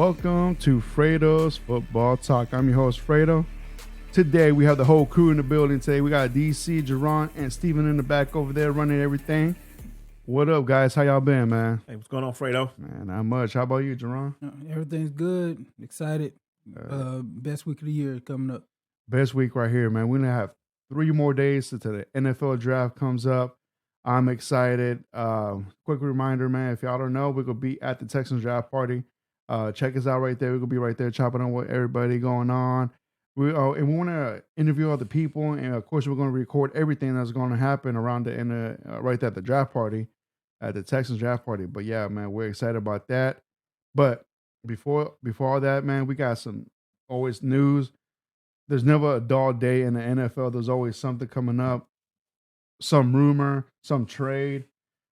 Welcome to Fredo's Football Talk. I'm your host, Fredo. Today, we have the whole crew in the building today. We got DC, Jerron, and Steven in the back over there running everything. What up, guys? How y'all been, man? Hey, what's going on, Fredo? Man, not much. How about you, Jerron? Everything's good. Excited. Best week of the year coming up. Best week right here, man. We're going to have 3 more days until the NFL draft comes up. I'm excited. Quick reminder, man, if y'all don't know, we're going to be at the Texans draft party. Check us out right there. We're going to be right there chopping on what everybody going on. We want to interview other people. And, of course, we're going to record everything that's going to happen around the end right there at the draft party, at the Texans draft party. But, yeah, man, we're excited about that. But before all that, man, we got some always news. There's never a dull day in the NFL. There's always something coming up, some rumor, some trade,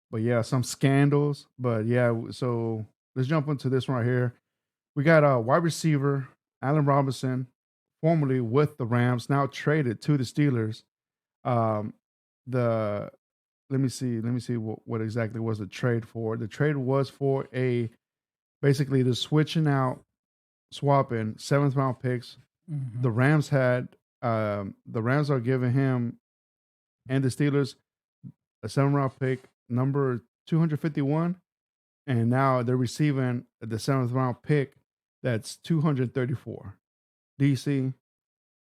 but yeah, some scandals. But yeah, so let's jump into this one right here. We got a wide receiver, Allen Robinson, formerly with the Rams, now traded to the Steelers. Let me see what exactly was the trade for. The trade was for basically the swapping 7th round picks. Mm-hmm. The Rams are giving him and the Steelers a 7th round pick, number 251, and now they're receiving the 7th round pick that's 234. DC,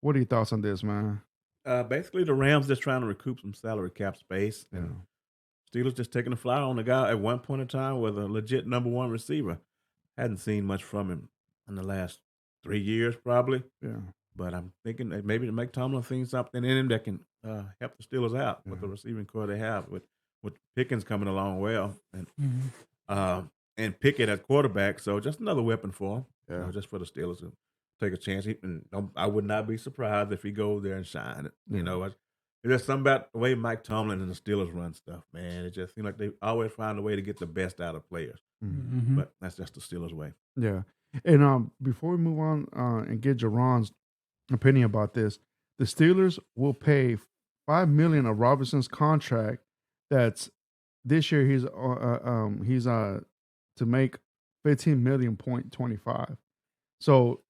what are your thoughts on this, man? Basically, the Rams just trying to recoup some salary cap space. Yeah. And Steelers just taking a flyer on the guy at one point in time with a legit number 1 receiver. Hadn't seen much from him in the last 3 years, probably. Yeah. But I'm thinking that maybe to make Tomlin think something in him that can help the Steelers out with the receiving core they have, with Pickens coming along well, and Pickett at quarterback. So just another weapon for him, just for the Steelers to take a chance. I would not be surprised if he goes there and shine. There's something about the way Mike Tomlin and the Steelers run stuff, man. It just seems like they always find a way to get the best out of players. Mm-hmm. But that's just the Steelers' way. Yeah. And before we move on and get Jerron's opinion about this, the Steelers will pay $5 million of Robinson's contract. That's this year he's to make $15 million point 25. So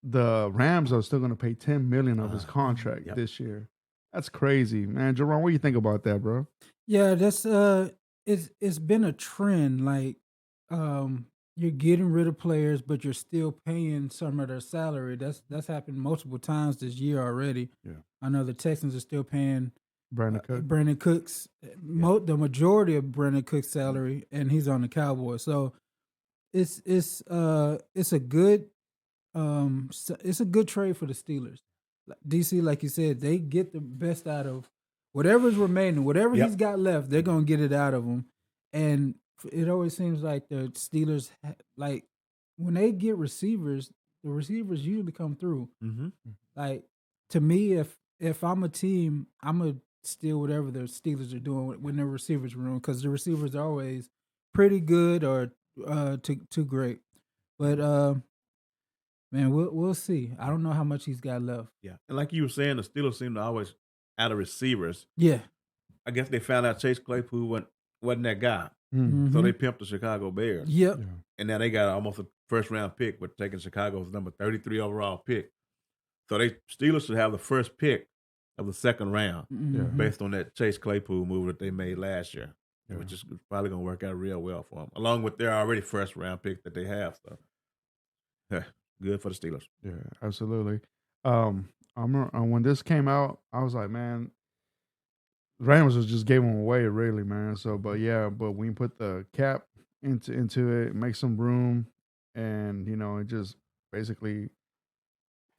the Rams are still going to pay $10 million of his contract this year. That's crazy, man. Jerron, what do you think about that, bro? Yeah, that's it's been a trend. Like, you're getting rid of players, but you're still paying some of their salary. That's happened multiple times this year already. Yeah, I know the Texans are still paying Brandon Cooks, the majority of Brandon Cooks' salary, and he's on the Cowboys. So it's a good trade for the Steelers. DC, like you said, they get the best out of whatever's remaining, whatever he's got left. They're gonna get it out of him, and it always seems like the Steelers, like when they get receivers, the receivers usually come through. Mm-hmm. Like, to me, if I'm a team, I'm gonna steal whatever the Steelers are doing when their receivers room, because the receivers are always pretty good or too great. But man, we'll see. I don't know how much he's got left. Yeah, and like you were saying, the Steelers seem to always out of receivers. Yeah, I guess they found out Chase Claypool wasn't that guy. Mm-hmm. So they pimped the Chicago Bears. Yep. Yeah. And now they got almost a first-round pick with taking Chicago's number 33 overall pick. So Steelers should have the first pick of the second round based on that Chase Claypool move that they made last year, which is probably going to work out real well for them, along with their already first-round pick that they have. So, good for the Steelers. Yeah, absolutely. I remember when this came out, I was like, man, Rams just gave them away, really, man. So, but when you put the cap into it, make some room, and it just basically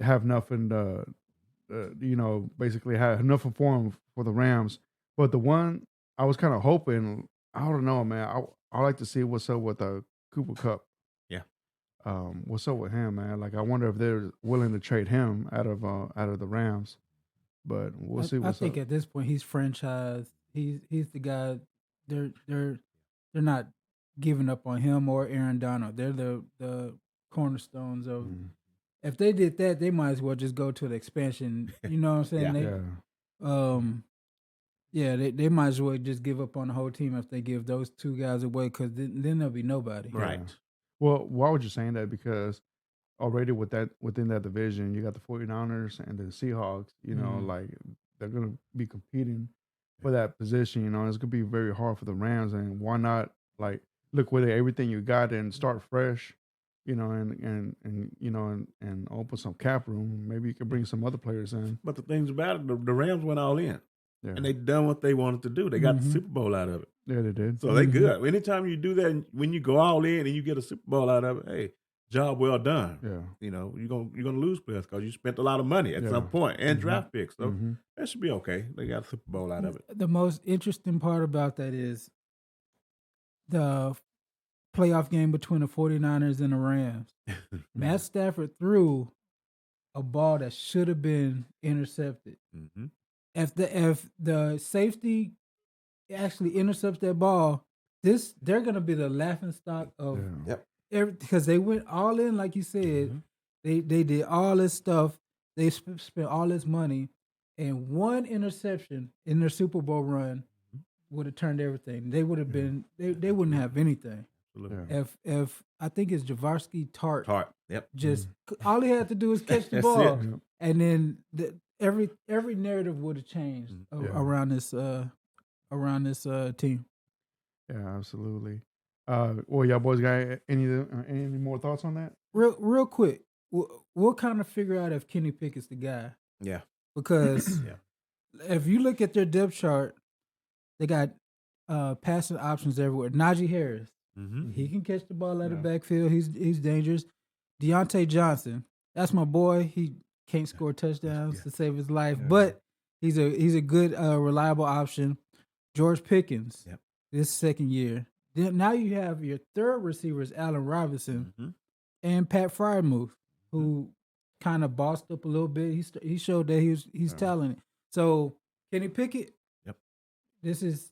have nothing to, basically have nothing for the Rams. But the one I was kind of hoping, I don't know, man. I like to see what's up with Cooper Kupp. Yeah. What's up with him, man? Like, I wonder if they're willing to trade him out of the Rams. But we'll see what's up. I think at this point he's franchised. He's the guy. They're not giving up on him or Aaron Donald. They're the cornerstones of. Mm. If they did that, they might as well just go to the expansion. You know what I'm saying? They might as well just give up on the whole team if they give those 2 guys away, because then there'll be nobody. Right. Well, why would you saying that? Because already within that division, you got the 49ers and the Seahawks, like they're gonna be competing for that position, it's gonna be very hard for the Rams. And why not like look with everything you got and start fresh, and open some cap room. Maybe you could bring some other players in. But the things about it, the Rams went all in. Yeah. And they done what they wanted to do. They got the Super Bowl out of it. Yeah, they did. So they good. Anytime you do that, and when you go all in and you get a Super Bowl out of it, hey, job well done. Yeah. You're gonna lose players because you spent a lot of money at some point and draft picks. So Mhm. that should be okay. They got a Super Bowl out of it. The most interesting part about that is the playoff game between the 49ers and the Rams. Matt Stafford threw a ball that should have been intercepted. Mm-hmm. If the safety actually intercepts that ball, they're gonna be the laughing stock of because they went all in, like you said. They did all this stuff. They spent all this money, and one interception in their Super Bowl run would have turned everything. They would have been they wouldn't have anything. Yeah. If I think it's Javarsky Tart. Yep. Just all he had to do was catch the That's ball, it. and then every narrative would have changed around this team. Yeah, absolutely. Well, y'all boys got any more thoughts on that? Real quick, we'll kind of figure out if Kenny Pickett's the guy. Yeah. Because if you look at their depth chart, they got passing options everywhere. Najee Harris, he can catch the ball out of the backfield. He's dangerous. Deontay Johnson, that's my boy. He can't score touchdowns to save his life, but he's a good reliable option. George Pickens, this second year. Then now you have your third receiver is Allen Robinson and Pat Fryermuth, who kind of bossed up a little bit. He showed that he's talented. So Kenny Pickett, this is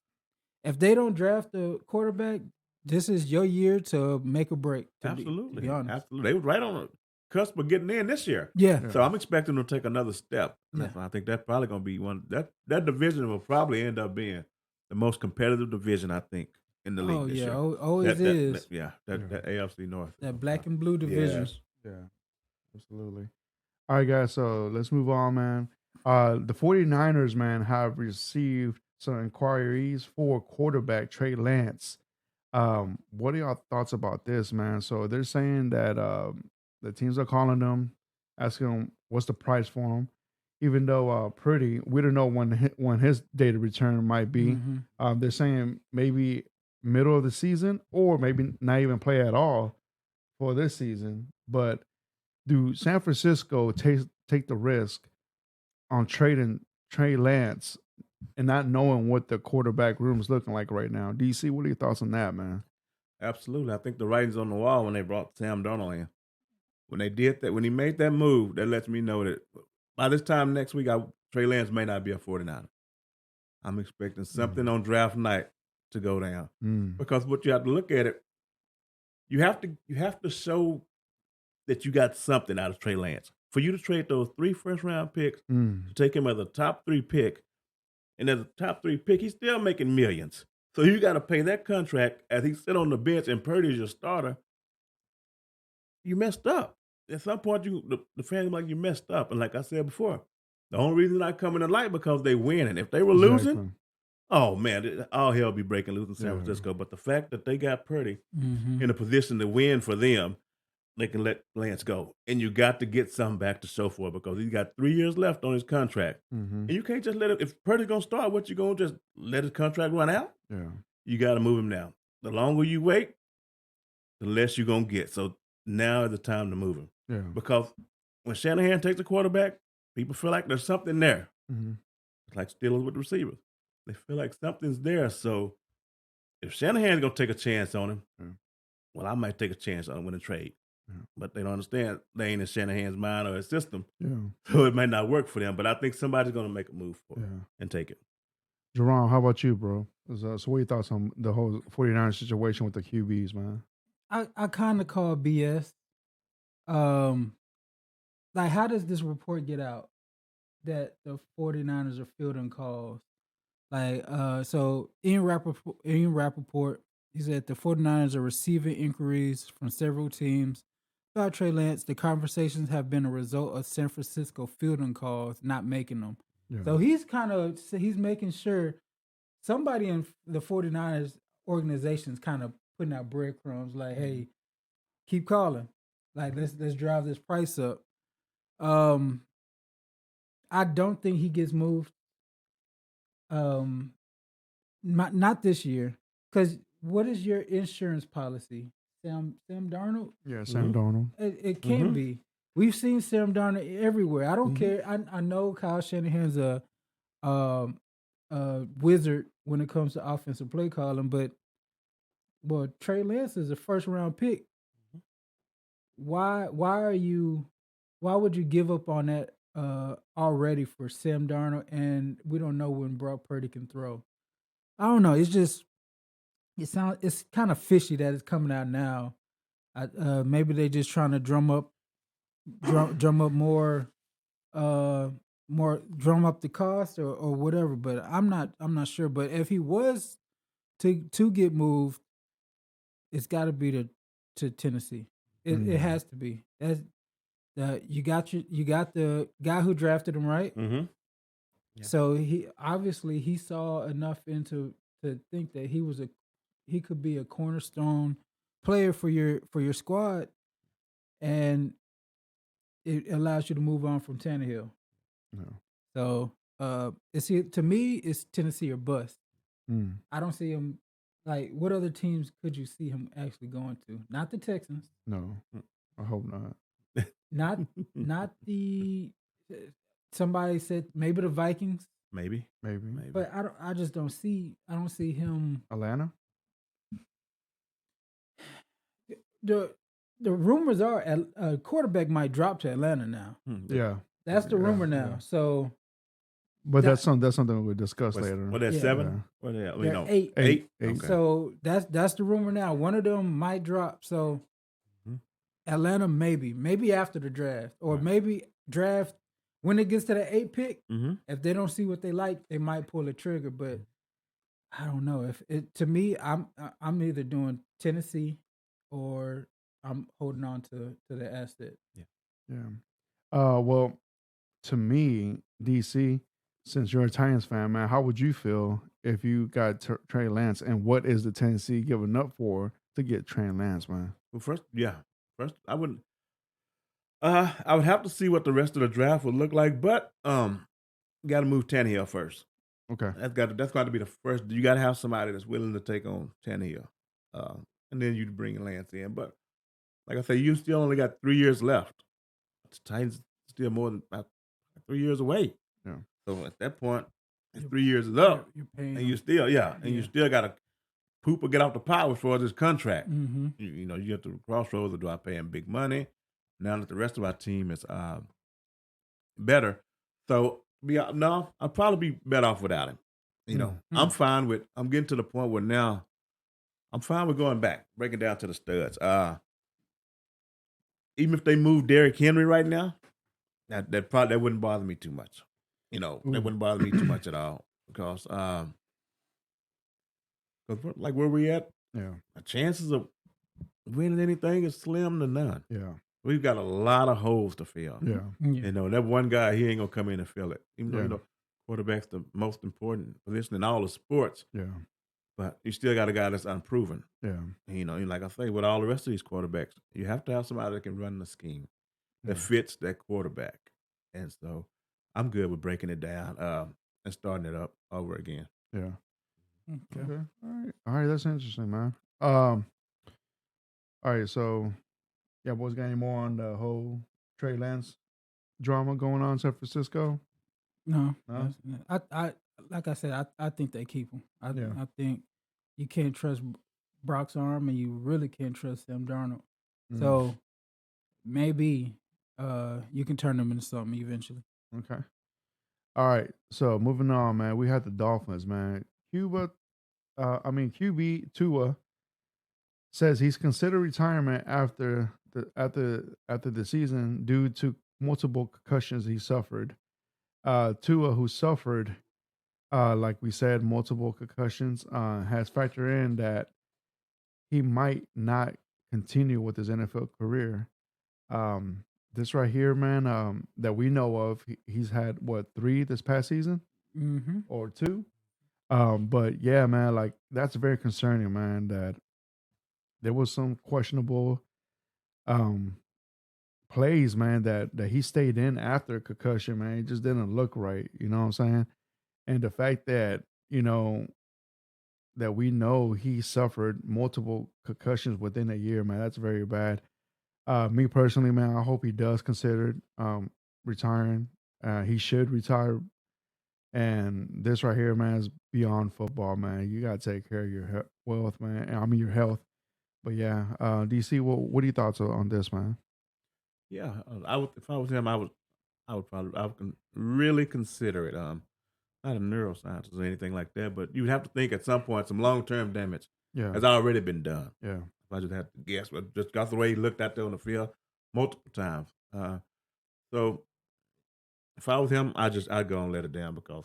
if they don't draft the quarterback, this is your year to make a break. Absolutely. To be honest. Absolutely. They were right on the cusp of getting in this year. Yeah. So I'm expecting them to take another step. I think that's probably going to be one. That division will probably end up being the most competitive division, I think, in the league this year. Always is. That AFC North. That black and blue division. Yes. Yeah, absolutely. All right, guys, so let's move on, man. The 49ers, man, have received some inquiries for quarterback Trey Lance. What are y'all thoughts about this, man? So they're saying that the teams are calling them, asking them what's the price for him, even though we don't know when his date of return might be. They're saying maybe middle of the season or maybe not even play at all for this season. But do San Francisco take the risk on trading Trey Lance and not knowing what the quarterback room is looking like right now? DC, what are your thoughts on that, man? Absolutely. I think the writing's on the wall when they brought Sam Darnold in. When they did that, when he made that move, that lets me know that by this time next week, Trey Lance may not be a 49er. I'm expecting something on draft night to go down. Because what you have to look at it, you have to show that you got something out of Trey Lance. For you to trade those 3 first-round picks to take him as a top 3 pick, and as a top 3 pick, he's still making millions. So you got to pay that contract as he sit on the bench and Purdy's your starter. You messed up. At some point, the fans like you messed up. And like I said before, the only reason they're not coming to light because they win. And if they were losing, oh man, all hell be breaking loose in San Francisco. But the fact that they got Purdy in a position to win for them, they can let Lance go. And you got to get something back to show for it because he's got 3 years left on his contract. And you can't just let it, if Purdy's going to start, what you going to just let his contract run out? Yeah. You got to move him now. The longer you wait, the less you're going to get. So now is the time to move him. Yeah. Because when Shanahan takes a quarterback, people feel like there's something there. It's like Steelers with receivers. They feel like something's there. So if Shanahan's going to take a chance on him, well, I might take a chance on him in a trade. But they don't understand. They ain't in Shanahan's mind or his system. So it might not work for them. But I think somebody's going to make a move for it and take it. Jerome, how about you, bro? So what are your thoughts on the whole 49ers situation with the QBs, man? I kind of call BS. Like, how does this report get out that the 49ers are fielding calls? Like, so Ian Rappaport He said the 49ers are receiving inquiries from several teams about Trey Lance. The conversations have been a result of San Francisco fielding calls, not making them. Yeah. So he's making sure somebody in the 49ers organization is kind of putting out breadcrumbs like, hey, keep calling. Like let's drive this price up. I don't think he gets moved. Not this year. Because what is your insurance policy? Sam Darnold? Yeah, Sam Darnold. It can't be. We've seen Sam Darnold everywhere. I don't care. I know Kyle Shanahan's a wizard when it comes to offensive play calling, but Trey Lance is a first round pick. Why would you give up on that already for Sam Darnold, and we don't know when Brock Purdy can throw? I don't know. It's kind of fishy that it's coming out now. Maybe they just trying to drum up more drum up the cost or whatever. But I'm not sure. But if he was to get moved, it's got to be to Tennessee. It has to be. That's you got the guy who drafted him, right? Mm-hmm. Yeah. So he saw enough into to think that he could be a cornerstone player for your squad, and it allows you to move on from Tannehill. No. So to me, it's Tennessee or bust. I don't see him. Like, what other teams could you see him actually going to? Not the Texans. No, I hope not. Not the. Somebody said maybe the Vikings. Maybe. But I just don't see. I don't see him. Atlanta. The rumors are a quarterback might drop to Atlanta now. Yeah, that's the rumor now. Yeah. So, but that's something we'll discuss later. What, that's 7? What are they? They're 8. 8. Okay. So that's the rumor now. One of them might drop. So Atlanta maybe after the draft, or maybe draft when it gets to the 8 pick. If they don't see what they like, they might pull the trigger. But I don't know. If it to me, I'm either doing Tennessee or I'm holding on to the asset. Yeah. Well, to me, DC, since you're a Titans fan, man, how would you feel if you got Trey Lance, and what is the Tennessee giving up for to get Trey Lance, man? Well, first, I wouldn't. I would have to see what the rest of the draft would look like, but got to move Tannehill first. Okay, that's got to be the first. You got to have somebody that's willing to take on Tannehill, and then you bring Lance in. But like I say, you still only got 3 years left. The Titans still more than about 3 years away. Yeah. So at that point, 3 years is up, and you still you still got to poop or get off the pot as far as this contract. You know, you have to crossroads. Or do I pay him big money? Now that the rest of our team is better, so no, I'll probably be better off without him. You know, I'm fine with. I'm getting to the point where now I'm fine with going back, breaking down to the studs. Even if they move Derrick Henry right now, that wouldn't bother me too much. You know, that wouldn't bother me too much at all, because like where we at, the chances of winning anything is slim to none. Yeah. We've got a lot of holes to fill. Yeah. You know, that one guy, he ain't gonna come in and fill it. Even though, you know, quarterback's the most important position in all the sports. Yeah. But you still got a guy that's unproven. Yeah. And, you know, like I say, with all the rest of these quarterbacks, you have to have somebody that can run the scheme that fits that quarterback. And so I'm good with breaking it down and starting it up over again. Yeah. Okay. All right. That's interesting, man. All right. So, yeah, boys, got any more on the whole Trey Lance drama going on in San Francisco? No. I like I said, I think they keep him. I think you can't trust Brock's arm, and you really can't trust Sam Darnold. So maybe you can turn them into something eventually. Okay. All right. So moving on, man. We had the Dolphins, man. QB Tua says he's considered retirement after the season due to multiple concussions he suffered. Tua, who suffered, like we said, multiple concussions, has factored in that he might not continue with his NFL career. This right here, man, that we know of, he's had what 3 this past season Mm-hmm. or 2. But yeah, man, like that's very concerning, man. That there was some questionable um plays, man, that he stayed in after a concussion, man. It just didn't look right. You know what I'm saying? And the fact that that we know he suffered multiple concussions within a year, man, that's very bad. Me personally, man, I hope he does consider retiring. He should retire. And this right here, man, is beyond football, man. You gotta take care of your wealth, man. I mean your health. But yeah, DC, what are your thoughts on this, man? Yeah, I would if I was him, I would really consider it. Not a neuroscientist or anything like that, but you'd have to think at some point some long term damage Yeah, has already been done. yeah, If I just had to guess, but just got the way he looked out there on the field multiple times. So if I was him, I'd go and let it down because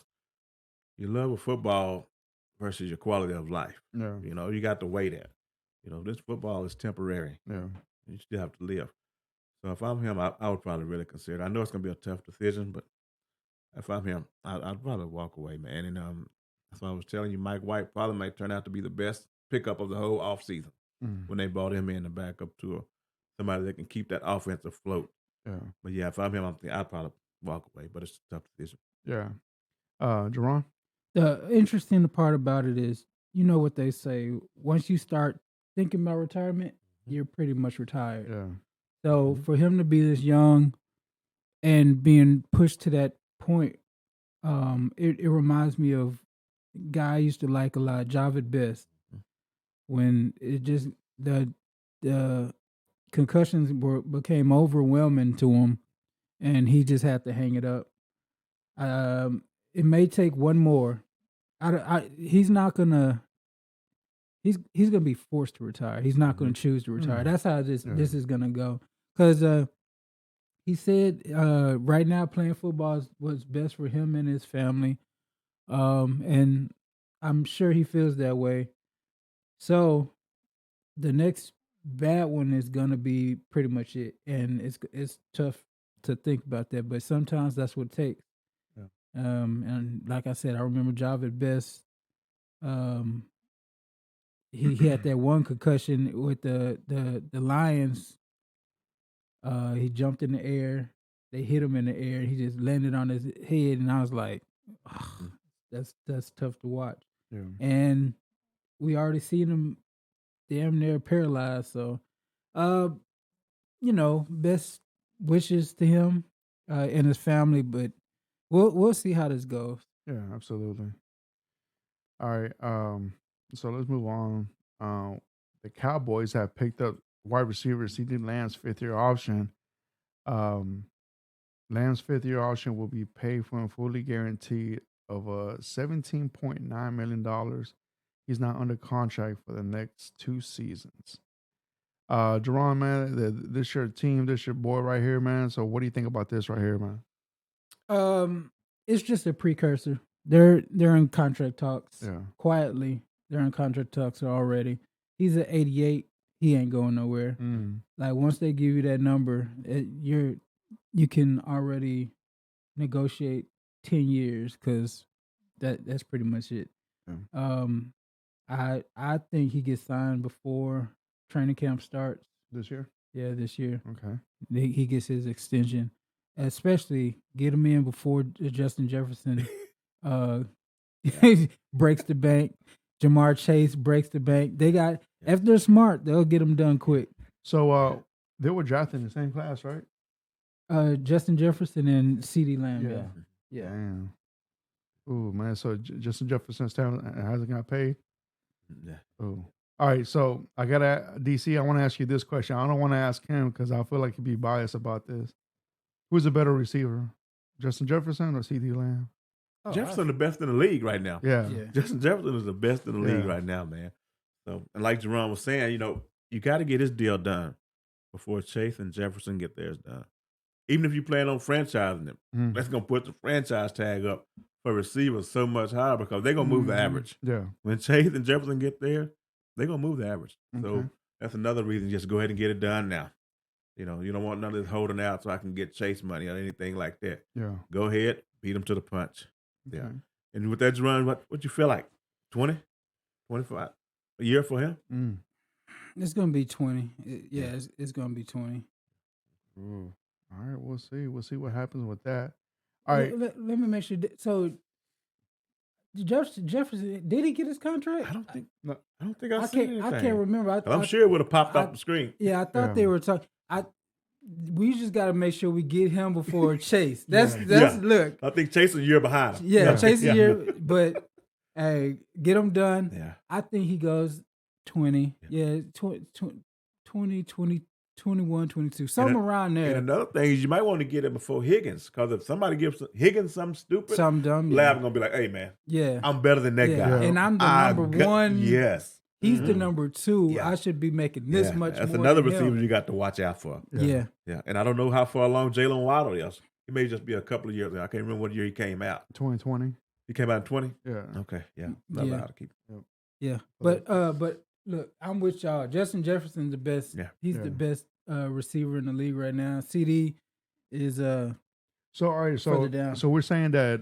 your love of football versus your quality of life. yeah, You got to weigh that. This football is temporary. yeah, You still have to live. So if I'm him, I would probably really consider it. I know it's going to be a tough decision, but if I'm him, I'd probably walk away, man. And that's why I was telling you, Mike White probably might turn out to be the best pickup of the whole offseason mm, when they brought him in to back up to somebody that can keep that offense afloat. yeah, But yeah, if I'm him, I'd probably walk away. But it's a tough decision. yeah. Jerron? The interesting part about it is, you know what they say: once you start thinking about retirement, you're pretty much retired. Yeah, So for him to be this young and being pushed to that point, it reminds me of a guy I used to like a lot, Javid Best, when it just the concussions became overwhelming to him, and he just had to hang it up. It may take one more. He's not gonna. He's gonna be forced to retire. He's not gonna choose to retire. That's how this is gonna go. Because he said right now playing football is what's best for him and his family. And I'm sure he feels that way. So the next bad one is gonna be pretty much it, and it's tough to think about that, but sometimes that's what it takes. Yeah. And like I said, I remember Javid Best. Um, he had that one concussion with the Lions. He jumped in the air. They hit him in the air. He just landed on his head, and I was like, "Ugh, that's tough to watch." yeah, And we already seen him damn near paralyzed. So, uh, best wishes to him and his family. But we'll see how this goes. yeah, absolutely. All right. So let's move on. The Cowboys have picked up wide receiver CeeDee Lamb's 5th-year option. Um, Lamb's 5th-year option will be paid for and fully guaranteed of $17.9 million. He's not under contract for the next 2 seasons. Jerron, man, this your team, this your boy right here, man. So what do you think about this right here, man? It's just a precursor. They're in contract talks. Yeah. Quietly, they're in contract talks already. He's at 88. He ain't going nowhere. Like once they give you that number, you can already negotiate 10 years because that's pretty much it. Yeah. I think he gets signed before training camp starts. This year? Yeah, this year. Okay. He gets his extension. Especially get him in before Justin Jefferson breaks the bank. Jamar Chase breaks the bank. If they're smart, they'll get him done quick. So they were drafted in the same class, right? Justin Jefferson and CeeDee Lamb. Yeah. Damn. Ooh, man. So Justin Jefferson's talent hasn't got paid. Yeah. Ooh. All right. So I got DC. I want to ask you this question. I don't want to ask him because I feel like he'd be biased about this. Who's a better receiver, Justin Jefferson or CeeDee Lamb? Jefferson the best in the league right now. Yeah. Justin Jefferson is the best in the league right now, man. So, and like Jerome was saying, you got to get his deal done before Chase and Jefferson get theirs done. Even if you plan on franchising them, that's going to put the franchise tag up for receivers so much higher because they're going to move the average. Yeah. When Chase and Jefferson get there, they're gonna move the average. So Okay. that's another reason. Just go ahead and get it done now. You don't want none of this holding out so I can get chase money or anything like that. Yeah. Go ahead, beat them to the punch. Yeah. Okay. And with that run, what you feel like? 20, 25 a year for him? Mm. It's gonna be 20. It's gonna be 20. Ooh. All right, we'll see. We'll see what happens with that. All right. Let me make sure. So, Jefferson, did he get his contract? I don't think I I seen anything. can't remember. I'm sure it would have popped off the screen. Yeah, I thought they were talking. We just got to make sure we get him before Chase. That's look. I think Chase is a year behind him. Yeah, Chase is a year, but hey, get him done. Yeah. I think he goes 20. Yeah, 20, 21, 22, something around there. And another thing is you might want to get it before Higgins, because if somebody gives Higgins something stupid, something dumb, Lab gonna be like, "Hey man, yeah, I'm better than that guy, and I'm the number one. Yes, he's the number 2. Yeah. I should be making this much. That's more another than receiver him. you got to watch out for. Yeah. And I don't know how far along Jalen Waddle is. He may just be a couple of years. I can't remember what year he came out. 2020. He came out in 20. Yeah. Okay. Yeah. Not allowed to keep. Yeah. But look, I'm with y'all. Justin Jefferson's the best. Yeah. He's the best receiver in the league right now. CD is So all right, further down. so we're saying that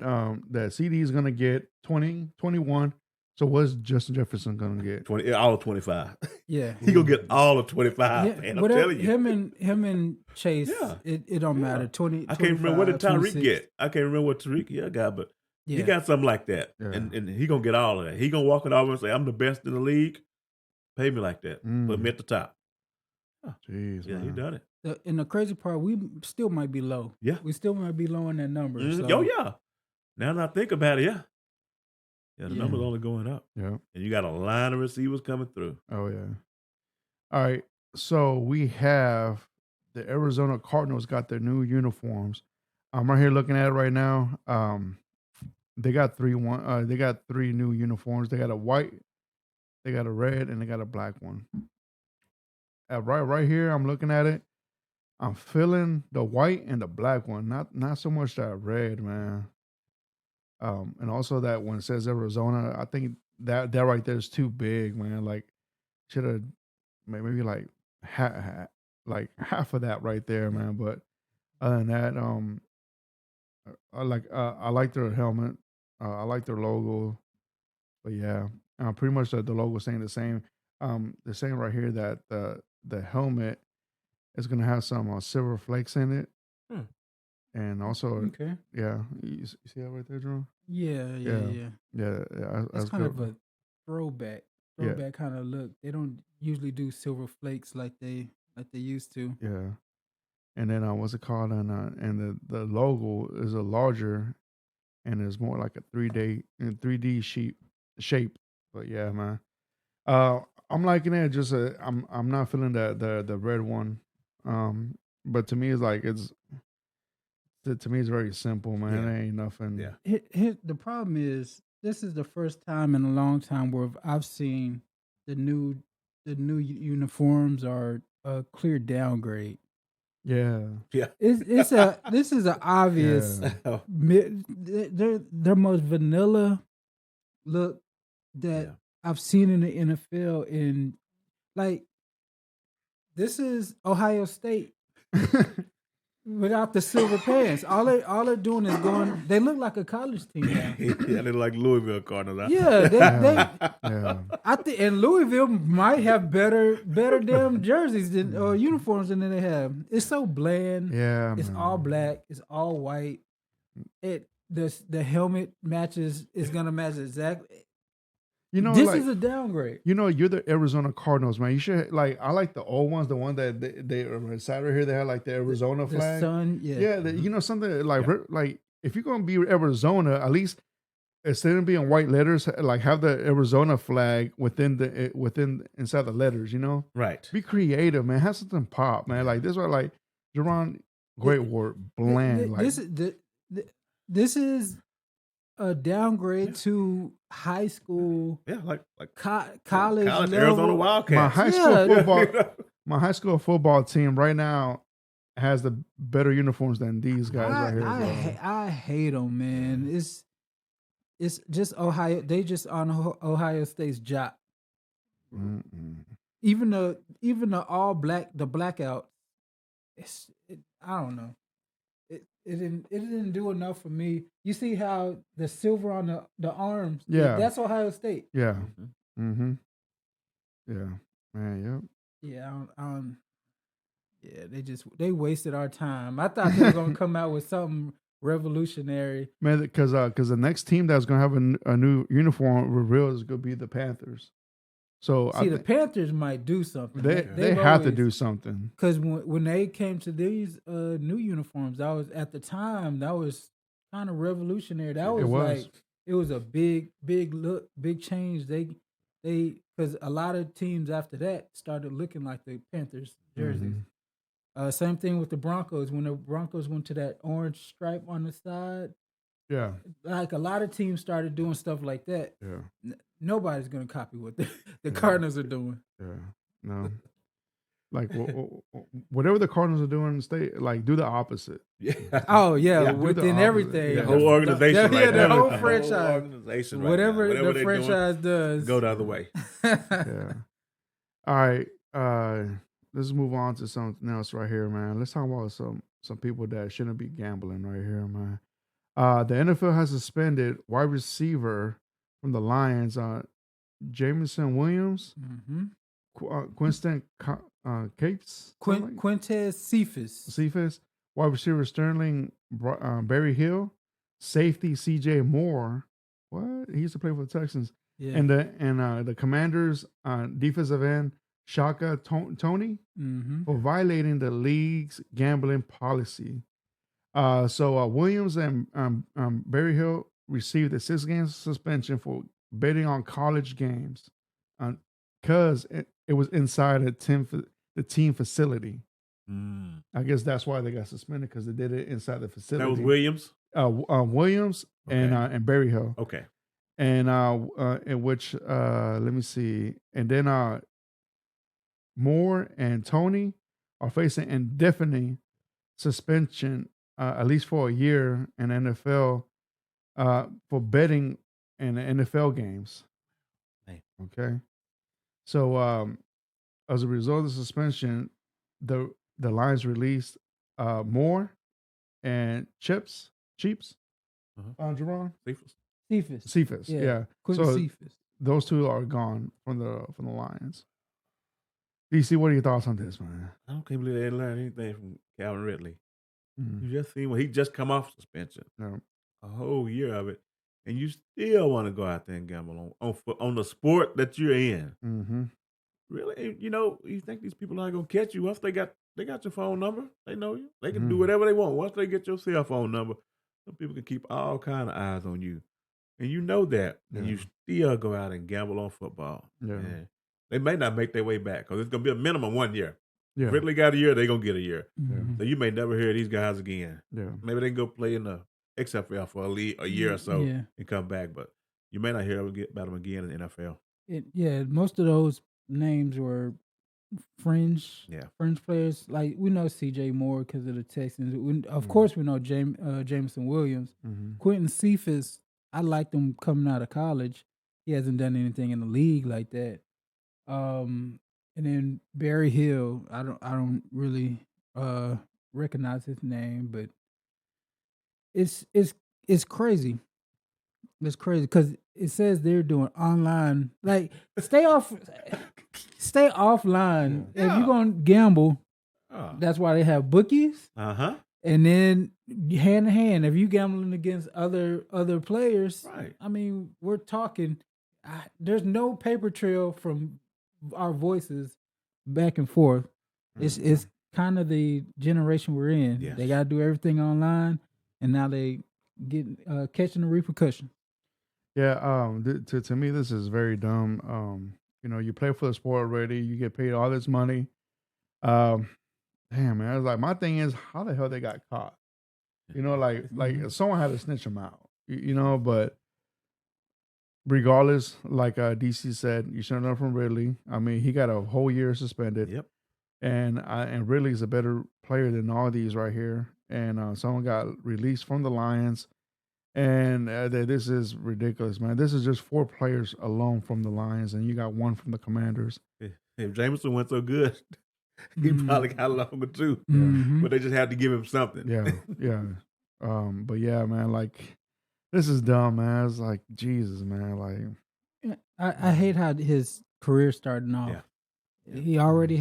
that CD is gonna get 20, 21. So what's Justin Jefferson gonna get? 20, all of 25. Yeah. He gonna get all of 25. Yeah, Man, I'm telling you. Him and Chase, it don't matter. 20. I can't remember what did Tyreek 26. get. I can't remember what Tyreek got, but Yeah. he got something like that. Yeah. And he gonna get all of that. He gonna walk it over and say, "I'm the best in the league. Pay me like that. Put me at the top." Jeez, Yeah, man. he done it. And the crazy part, we still might be low. Yeah. We still might be low in that number. Mhm. So. Oh yeah. Now that I think about it, yeah. Yeah, the number's only going up. Yeah. And you got a line of receivers coming through. Oh yeah. All right. So we have the Arizona Cardinals got their new uniforms. I'm right here looking at it right now. They got three new uniforms. They got a white, they got a red, and they got a black one. Right here, I'm looking at it. I'm feeling the white and the black one, not so much that red, man. And also that one says Arizona. I think that right there is too big, man. Like should have maybe like half of that right there, man. But other than that, I like their helmet. I like their logo. But yeah, pretty much the logo staying the same. They're saying right here that the helmet is gonna have some silver flakes in it, and also Okay. yeah, you see that right there, Jerome? Yeah. That's kind good. of a throwback kind of look. They don't usually do silver flakes like they used to. Yeah, and then what's it called? And the logo is a larger, and it's more like a 3D shape. But yeah, man, I'm liking it. Just I'm not feeling the red one. But to me, it's like to me it's very simple, man. It ain't nothing. Yeah. The problem is this is the first time in a long time where I've seen the new uniforms are a clear downgrade. Yeah. This is an obvious. They're most vanilla look that I've seen in the NFL. In like this is Ohio State without the silver pants. All they're doing is going. They look like a college team now. Yeah, they look like Louisville Cardinals. Huh? Yeah, they I think, and Louisville might have better damn jerseys than uniforms than they have. It's so bland. Yeah, it's man. all black. It's all white. The helmet matches is gonna match exactly. This is a downgrade. You're the Arizona Cardinals, man. You should I like the old ones, the one that they side right here. They had like the Arizona flag. The sun, yeah. Something like if you're gonna be Arizona, at least instead of being white letters, like have the Arizona flag within inside the letters. Right. Be creative, man. Have something pop, man. Like this one, like Jerron, great word, bland. This is a downgrade to high school. Yeah, like college level. Arizona Wildcats. My high school football team right now has the better uniforms than these guys right here. I hate them, man. It's just Ohio. They just on Ohio State's job. Even the all black the blackout, I don't know. It didn't do enough for me. You see how the silver on the arms? Yeah. That's Ohio State. Yeah. Mm-hmm. Yeah. Man, Yeah, yeah, they wasted our time. I thought they were gonna come out with something revolutionary. man, because the next team that's gonna have a new uniform reveal is gonna be the Panthers. So See, the Panthers might do something. They have to do something. Because when they came to these new uniforms, that was kind of revolutionary. That was, like it was a big look, big change. They because a lot of teams after that started looking like the Panthers jerseys. Same thing with the Broncos. When the Broncos went to that orange stripe on the side, Yeah. like a lot of teams started doing stuff like that. Yeah. Nobody's gonna copy what the Cardinals are doing. Yeah. No. Like whatever the Cardinals are doing, do the opposite. Yeah. Oh yeah, within everything, the whole organization, the whole franchise, whole organization, whatever the franchise does, go the other way. Yeah. All right. Let's move on to something else right here, man. Let's talk about some people that shouldn't be gambling right here, man. The NFL has suspended wide receiver from the Lions, Jameson Williams, Quinston Capes, Quintez Cephas, wide receiver Sterling Berry Hill, safety C.J. Moore. What? He used to play for the Texans. Yeah. And the Commanders defensive end Shaka Tony for violating the league's gambling policy. So Williams and Berryhill received a 6-game suspension for betting on college games because it was inside the team facility. I guess that's why they got suspended, because they did it inside the facility. That was Williams? Williams and Berryhill. Okay. And in which let me see. And then Moore and Tony are facing indefinite suspension, at least for a year in NFL, for betting in the NFL games. Hey. Okay. So as a result of the suspension, the Lions released Moore and Cheaps, Jerron? Cephas. Yeah. So Cephas. those two are gone from the Lions. DC, what are your thoughts on this, man? I can't believe they didn't learn anything from Calvin Ridley. You just seen when he just come off suspension, a whole year of it, and you still want to go out there and gamble on the sport that you're in. Really, you think these people aren't gonna catch you once they got your phone number? They know you. They can do whatever they want once they get your cell phone number. Some people can keep all kind of eyes on you, and you know that, and you still go out and gamble on football. Yeah. And they may not make their way back because it's gonna be a minimum 1 year. Yeah. If Ridley got a year, they're gonna get a year. Mm-hmm. So you may never hear these guys again. Yeah. Maybe they can go play in the XFL for a year or so and come back, but you may not hear about them again in the NFL. Most of those names were fringe players. Like, we know C.J. Moore because of the Texans. Of course, we know Jameson Williams. Quentin Cephas, I liked him coming out of college. He hasn't done anything in the league like that. And then Barry Hill, I don't really recognize his name, but it's crazy. It's crazy because it says they're doing online. Like, stay offline. If you're gonna gamble, that's why they have bookies. And then hand in hand, if you gambling against other players, right? I mean, we're talking. There's no paper trail from our voices back and forth. It's kind of the generation we're in. Yes. They gotta do everything online, and now they get catching the repercussion. Yeah, to me, this is very dumb. You play for the sport already. You get paid all this money. Damn, man. I was like, my thing is, how the hell they got caught? Like someone had to snitch them out. But regardless, like DC said, you should have learned from Ridley. I mean, he got a whole year suspended. Yep. And Ridley's a better player than all these right here. And someone got released from the Lions. And this is ridiculous, man. This is just 4 players alone from the Lions, and you got 1 from the Commanders. If Jameson went so good, he probably got longer too. Mhm. But they just had to give him something. Yeah. But yeah, man, like this is dumb, man. It's like Jesus, man. Like I hate how his career starting off. Yeah. He already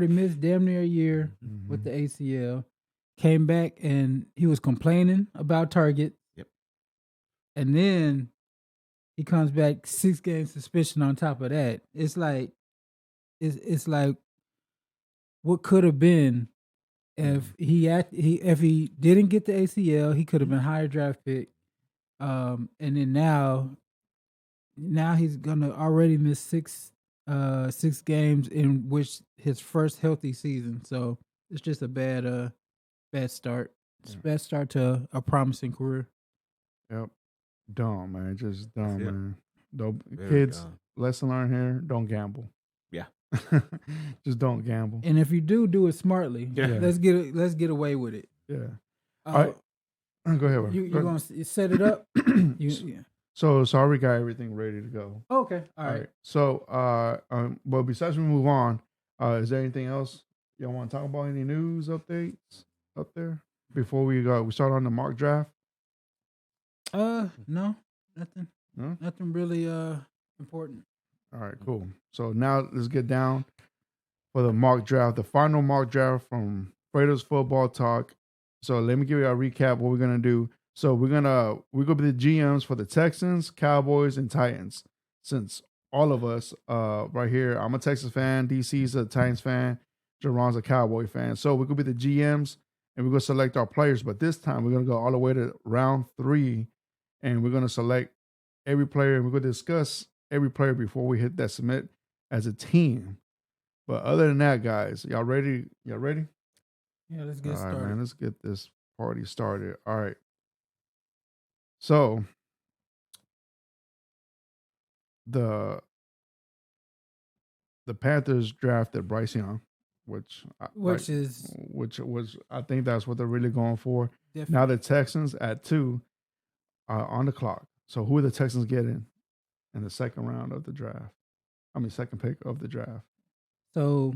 missed damn near a year with the ACL. Came back and he was complaining about target. Yep. And then he comes back 6 game suspension on top of that. It's like what could have been if if he didn't get the ACL, he could have been higher draft pick. And then now he's gonna already miss 6 games in which his first healthy season. So it's just a bad start. It's a bad start to a promising career. Yep. Dumb, man. Just dumb, man. Don't, Very kids, dumb. lesson learned here, don't gamble. Yeah. Just don't gamble. And if you do it smartly. Yeah. Let's get away with it. Yeah. All right. Go ahead, bro. You're going to set it up? So I already got everything ready to go. Okay. All right. So, well, besides we move on, is there anything else y'all want to talk about? Any news updates up there before we go? We start on the mock draft. No, nothing. No? Nothing really important. All right, cool. So now let's get down for the mock draft, the final mock draft from Fredo's Football Talk. So let me give you a recap what we're gonna do. So we're gonna be the GMs for the Texans, Cowboys, and Titans. Since all of us right here, I'm a Texas fan, DC's a Titans fan, Jerron's a Cowboy fan. So we're gonna be the GMs and we're gonna select our players. But this time we're gonna go all the way to round 3, and we're gonna select every player and we're gonna discuss every player before we hit that submit as a team. But other than that, guys, y'all ready? Y'all ready? Yeah, let's get started. All right, man. Let's get this party started. All right. So the Panthers drafted Bryce Young, which I think that's what they're really going for. Definitely. Now the Texans at 2 are on the clock. So who are the Texans getting in the second round of the draft? Second pick of the draft. So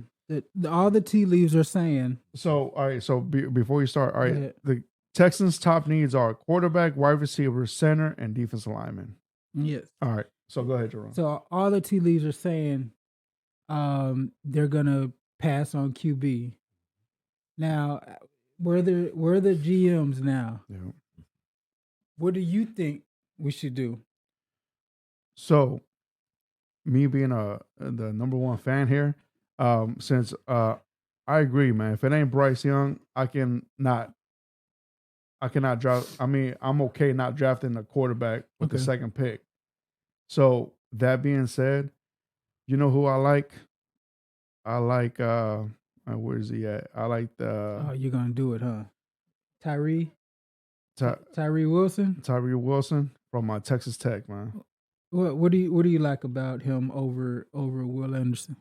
all the tea leaves are saying. So all right. So before you start, all right, the Texans' top needs are quarterback, wide receiver, center, and defensive lineman. Yes. All right. So go ahead, Jerome. So all the tea leaves are saying they're gonna pass on QB. Now, we're the GMs now. Yeah. What do you think we should do? So, me being the number 1 fan here, since I agree, man. If it ain't Bryce Young, I cannot draft. I'm okay not drafting a quarterback with the second pick. So that being said, you know who I like? I like where is he at? I like the. Oh, you're gonna do it, huh? Tyree Wilson. Tyree Wilson from Texas Tech, man. What do you like about him over Will Anderson?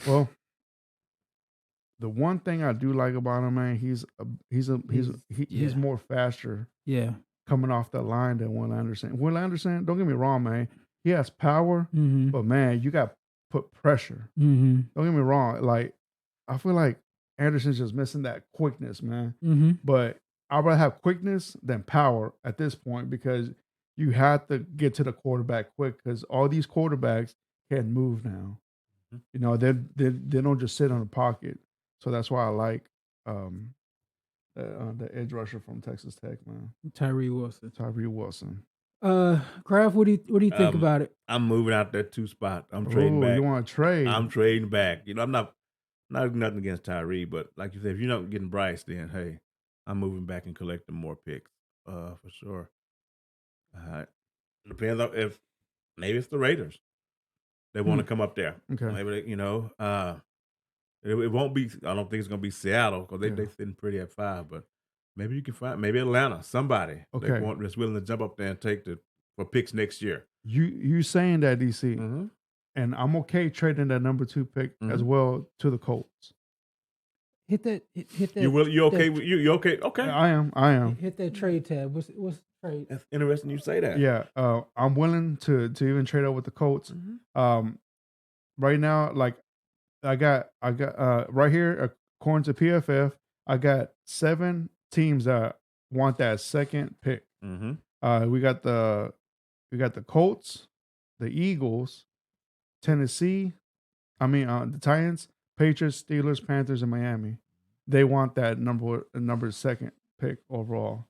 Well, the one thing I do like about him, man, he's more faster. Yeah. Coming off the line than Will Anderson. Will Anderson, don't get me wrong, man. He has power, but man, you got to put pressure. Mm-hmm. Don't get me wrong. Like, I feel like Anderson's just missing that quickness, man. Mm-hmm. But I'd rather have quickness than power at this point because you have to get to the quarterback quick because all these quarterbacks can move now. Mm-hmm. You know, they don't just sit on the pocket. So that's why I like the edge rusher from Texas Tech, man. Tyree Wilson. Kraft, what do you think about it? I'm moving out that 2 spot. I'm trading back. You want to trade? I'm trading back. You know, I'm not nothing against Tyree, but like you said, if you're not getting Bryce, then hey, I'm moving back and collecting more picks for sure. Depends on if maybe it's the Raiders. They want to come up there. Okay. Maybe it won't be. I don't think it's gonna be Seattle because they sitting pretty at 5. But maybe you can find Atlanta, somebody that's willing to jump up there and take for picks next year. You saying that, DC, and I'm okay trading that number 2 pick as well to the Colts. Hit that. You okay? You okay? Okay. I am. Hit that trade tab. What's Trade. That's interesting you say that. Yeah, I'm willing to even trade up with the Colts. Right now, like I got right here according to PFF, I got 7 teams that want that second pick. We got the Colts, the Eagles, Tennessee. The Titans, Patriots, Steelers, Panthers, and Miami. They want that number second pick overall.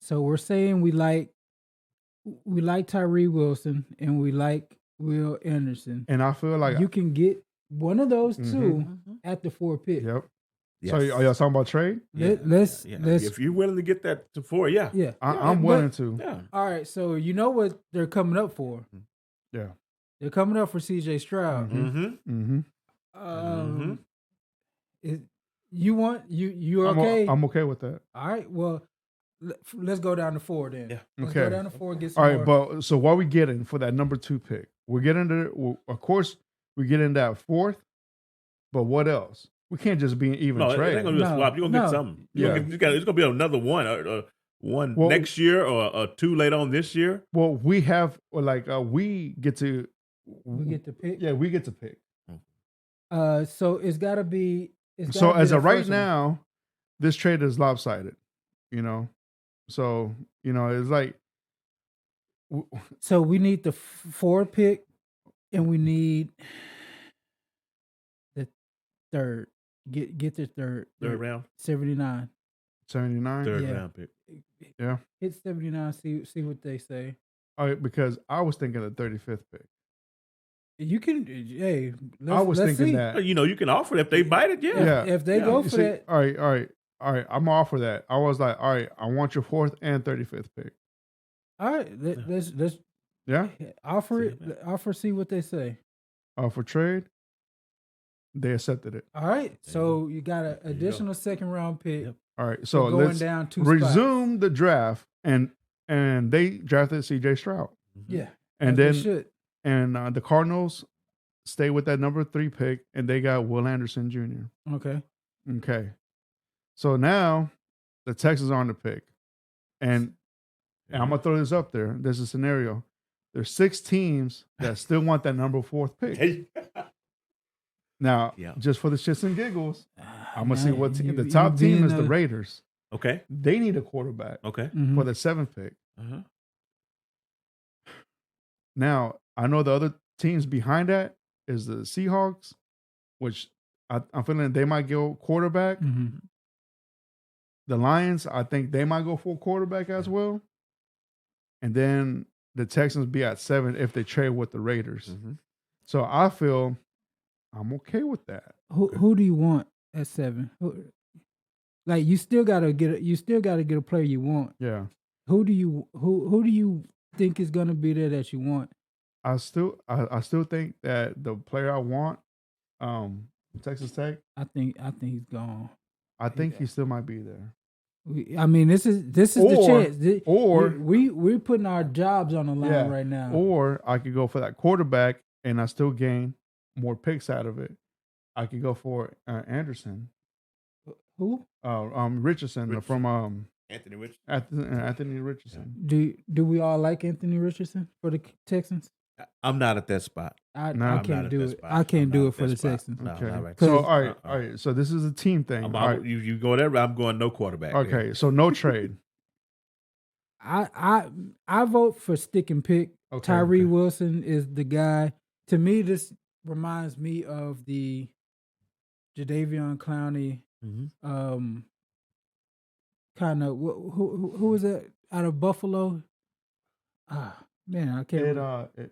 So we're saying we like Tyree Wilson and we like Will Anderson. And I feel like you can get one of those two at the 4th pick. Yep. Yes. So are y'all talking about trade? Let's if you're willing to get that to 4, I'm willing to. Yeah. All right, so you know what they're coming up for? Yeah. They're coming up for CJ Stroud. You're okay? I'm okay with that. All right, well, let's go down to 4 then. Yeah. Let's Okay. go down to 4. Get some All right, more. but so what are we getting for that number 2 pick? We're getting of course, we get in that 4th, but what else? We can't just be an even trade. It ain't gonna be a swap. You're gonna get something. It's gonna be another one next year or 2 later on this year. Well, we have we get to pick. Yeah, we get to pick. So it's got to be. So as of right now, this trade is lopsided. So it's like. So we need the 4th pick, and we need the 3rd. Get the 3rd round. 79. 79. 3rd round pick. Yeah. Hit 79. See what they say. All right, because I was thinking the 35th pick. You can. Hey, I was thinking that. You can offer it if they bite it. If they go for that. All right. I'm gonna offer that. I was like, all right, I want your 4th and 35th pick. All right, let's offer it. Offer, see what they say. For trade, they accepted it. All right, so you got an additional 2nd round pick. Yep. All right, so going let's down 2 resume spots. the draft, and they drafted CJ Stroud. Yeah, and then the Cardinals stay with that number 3 pick, and they got Will Anderson Jr. Okay. So now the Texans are on the pick, and I'm gonna throw this up there. There's a scenario. There's 6 teams that still want that number 4th pick. Now, just for the shits and giggles, I'm gonna see what team. The top team is the Raiders. Okay. They need a quarterback. Okay. For the 7th pick. Now, I know the other teams behind that is the Seahawks, which I'm feeling they might go quarterback. The Lions, I think they might go for quarterback as well. And then the Texans be at 7 if they trade with the Raiders. So I feel I'm okay with that. Who do you want at 7? Like you still gotta get a player you want. Yeah. Who do you think is gonna be there that you want? I still think that the player I want, Texas Tech. I think he's gone. I think he still might be there. This is the chance. We're putting our jobs on the line right now. Or I could go for that quarterback and I still gain more picks out of it. I could go for Anderson. Who? Richardson from Anthony Richardson. Anthony Richardson. Do we all like Anthony Richardson for the Texans? I'm not at that spot. I can't do it. I can't do it for the Texans. Okay. Right. So all right. So this is a team thing. You go there. I'm going no quarterback. Okay. So no trade. I vote for stick and pick. Okay, Tyree Wilson is the guy. To me, this reminds me of the Jadeveon Clowney. Kind of who was that out of Buffalo? Man, I can't.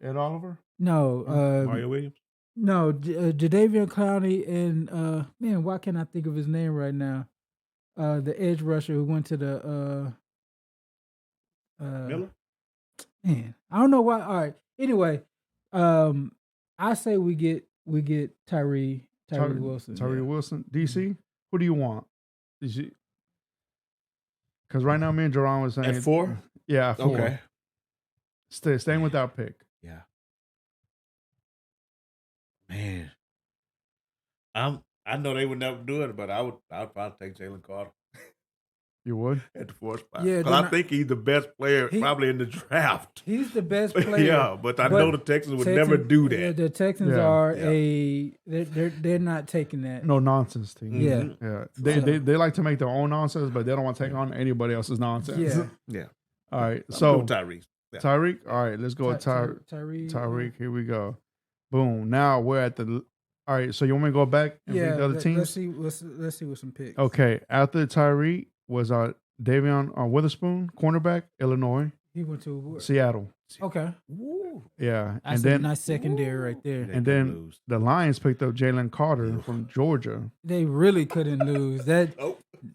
Ed Oliver? No. Mario Williams? No, Jadeveon Clowney and man, why can't I think of his name right now? The edge rusher who went to the Miller? Man, I don't know why. All right. Anyway, I say we get Tyree Wilson. Tyree Wilson. DC, who do you want? Because right now, me and Jerron was saying at 4. Yeah, at 4. Okay. Staying with our pick. Yeah. Man, I know they would never do it, but I would probably take Jalen Carter. You would? at the 4th spot. Yeah, Because I think he's the best player probably in the draft. He's the best player. Yeah, but I know the Texans would never do that. The Texans are they're not taking that. No nonsense team. Yeah. Yeah. They like to make their own nonsense, but they don't want to take on anybody else's nonsense. Yeah. Yeah. All right. I'm So doing Tyrese. Yeah. Tyreek. All right, let's go with Tyreek. Here we go. Boom. Now we're at the. All right. So you want me to go back and pick the other teams? Let's see what some picks. Okay. After Tyreek was Davion Witherspoon, cornerback, Illinois. He went to Seattle. Okay. Yeah. That's and then a nice secondary right there. and then the Lions picked up Jalen Carter from Georgia. They really couldn't lose. That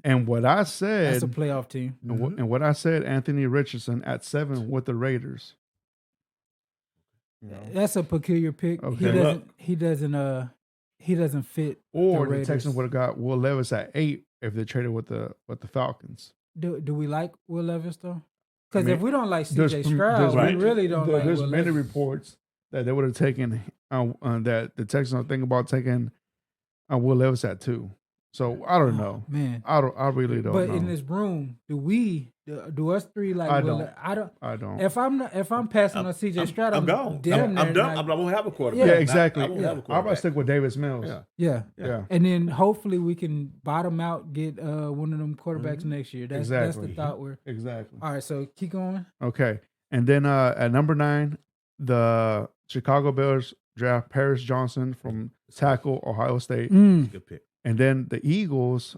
And what I said, that's a playoff team. and what I said, Anthony Richardson at 7 with the Raiders. You know? That's a peculiar pick. Okay. He doesn't fit. Or the the Texans Raiders. would have got Will Levis at 8 if they traded with the Falcons. Do we like Will Levis though? Because I mean, if we don't like there's- CJ Stroud, there's- we really don't like There's Will many Levis. reports that they would have taken that the Texans are thinking about taking Will Levis at 2. So I don't know. Man. I really don't But know. in this room, do us three like? I Will don't. I don't. I don't. If I'm passing on CJ Stroud, I'm gone. damn I'm near done. not- I won't have a quarterback. Yeah, exactly. I won't have a I'm quarterback. about to stick with Davis Mills. Yeah. Yeah. And then hopefully we can bottom out, get one of them quarterbacks next year. That's Exactly. the thought. Exactly. All right, so keep going. Okay. And then at number 9, the Chicago Bears draft Paris Johnson from tackle Ohio State. Good pick. And then the Eagles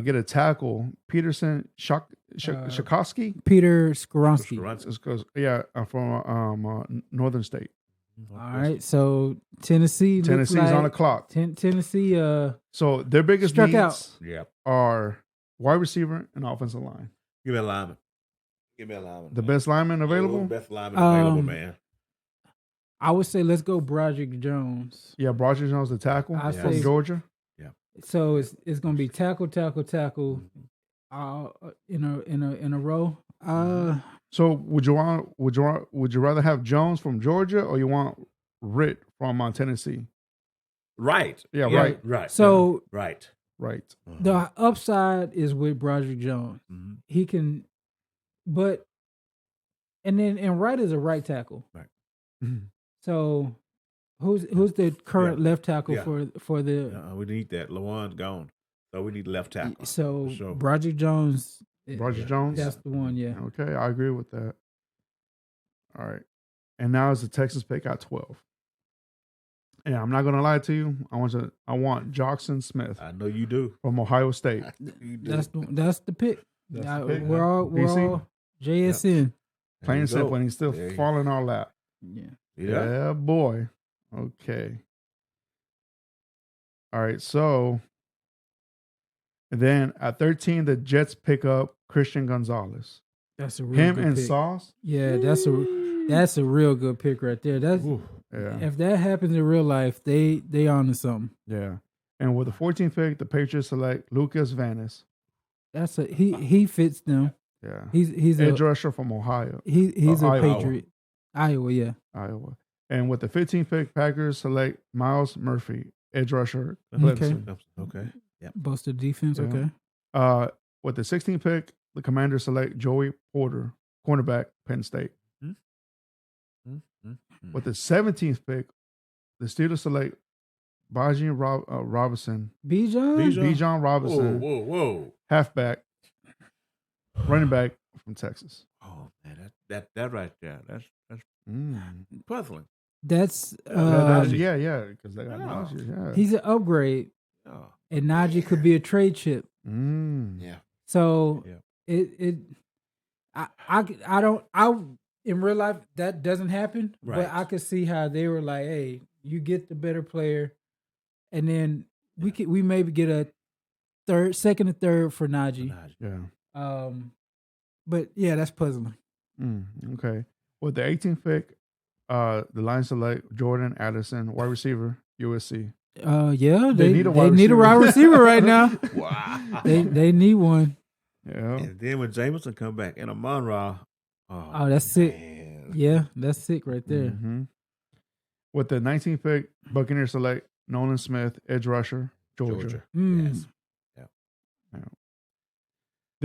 get a tackle, Peterson Shakowski. Peter Skoronsky. From Northern State. All right, so Tennessee's on the clock. Tennessee So their biggest struck needs out. Yeah. are wide receiver and offensive line. Give me a lineman. The best lineman available? Best lineman available, Um, man. I would say let's go Broderick Jones. Yeah, Broderick Jones, the tackle I from say- Georgia. So it's going to be tackle, in a row. So would you rather have Jones from Georgia or you want Ritt from Tennessee? Right. Yeah, right. Right. So Right. Right. the upside is with Broderick Jones. Mhm. He can, and Wright is a right tackle. Right. So who's the current left tackle Yeah. for the? We need that. Lawan's gone. So we need left tackle. So for sure. Broderick Jones. Broderick Jones? That's the one. Yeah. Okay, I agree with that. All right. And now is the Texans pick at 12. Yeah, I'm not gonna lie to you. I want Jackson Smith I know you do. from Ohio State. You do. That's the pick. That's the pick, We're all DC? JSN. Plain and There you simple, go. and he's still There you- falling in our lap. Yeah. Yeah. Boy. Okay. All right, so and then at 13, the Jets pick up Christian Gonzalez. That's a real Him good and pick. Sauce. Yeah, that's a real good pick right there. That's Yeah. if that happens in real life, they on to something. Yeah. And with the 14th pick, the Patriots select Lucas Vanis. That's he fits them. Yeah. He's Edge a rusher from Ohio, he's a Iowa. Patriot. Iowa, yeah. Iowa. And with the 15th pick, Packers select Miles Murphy, edge rusher, Okay. Clemson. Okay. Both the defense, Yeah. okay. With the 16th pick, the Commanders select Joey Porter, cornerback, Penn State. With the 17th pick, the Steelers select Bajan Robinson, Bijan? Bijan Robinson, Whoa. halfback, running back from Texas. Oh man, that right there. That's Mm. puzzling. That's Yeah, because they got Najee, yeah. he's an upgrade, Oh. and Najee could be a trade chip. Yeah. So Yeah. I don't in real life that doesn't happen, but Right. I could see how they were like, hey, you get the better player, and then we maybe get a second and third for Najee. Yeah. But yeah, that's puzzling. Okay. With the 18th pick, the Lions select Jordan Addison, wide receiver, USC. Yeah, They need a wide need a wide receiver right now. Wow. They need one. Yeah. And then when Jameson come back and Amon-Ra, Oh, that's sick. man. Yeah, that's sick right there. Mhm. With the 19th pick, Buccaneers select Nolan Smith, edge rusher, Georgia. Mm. Yes.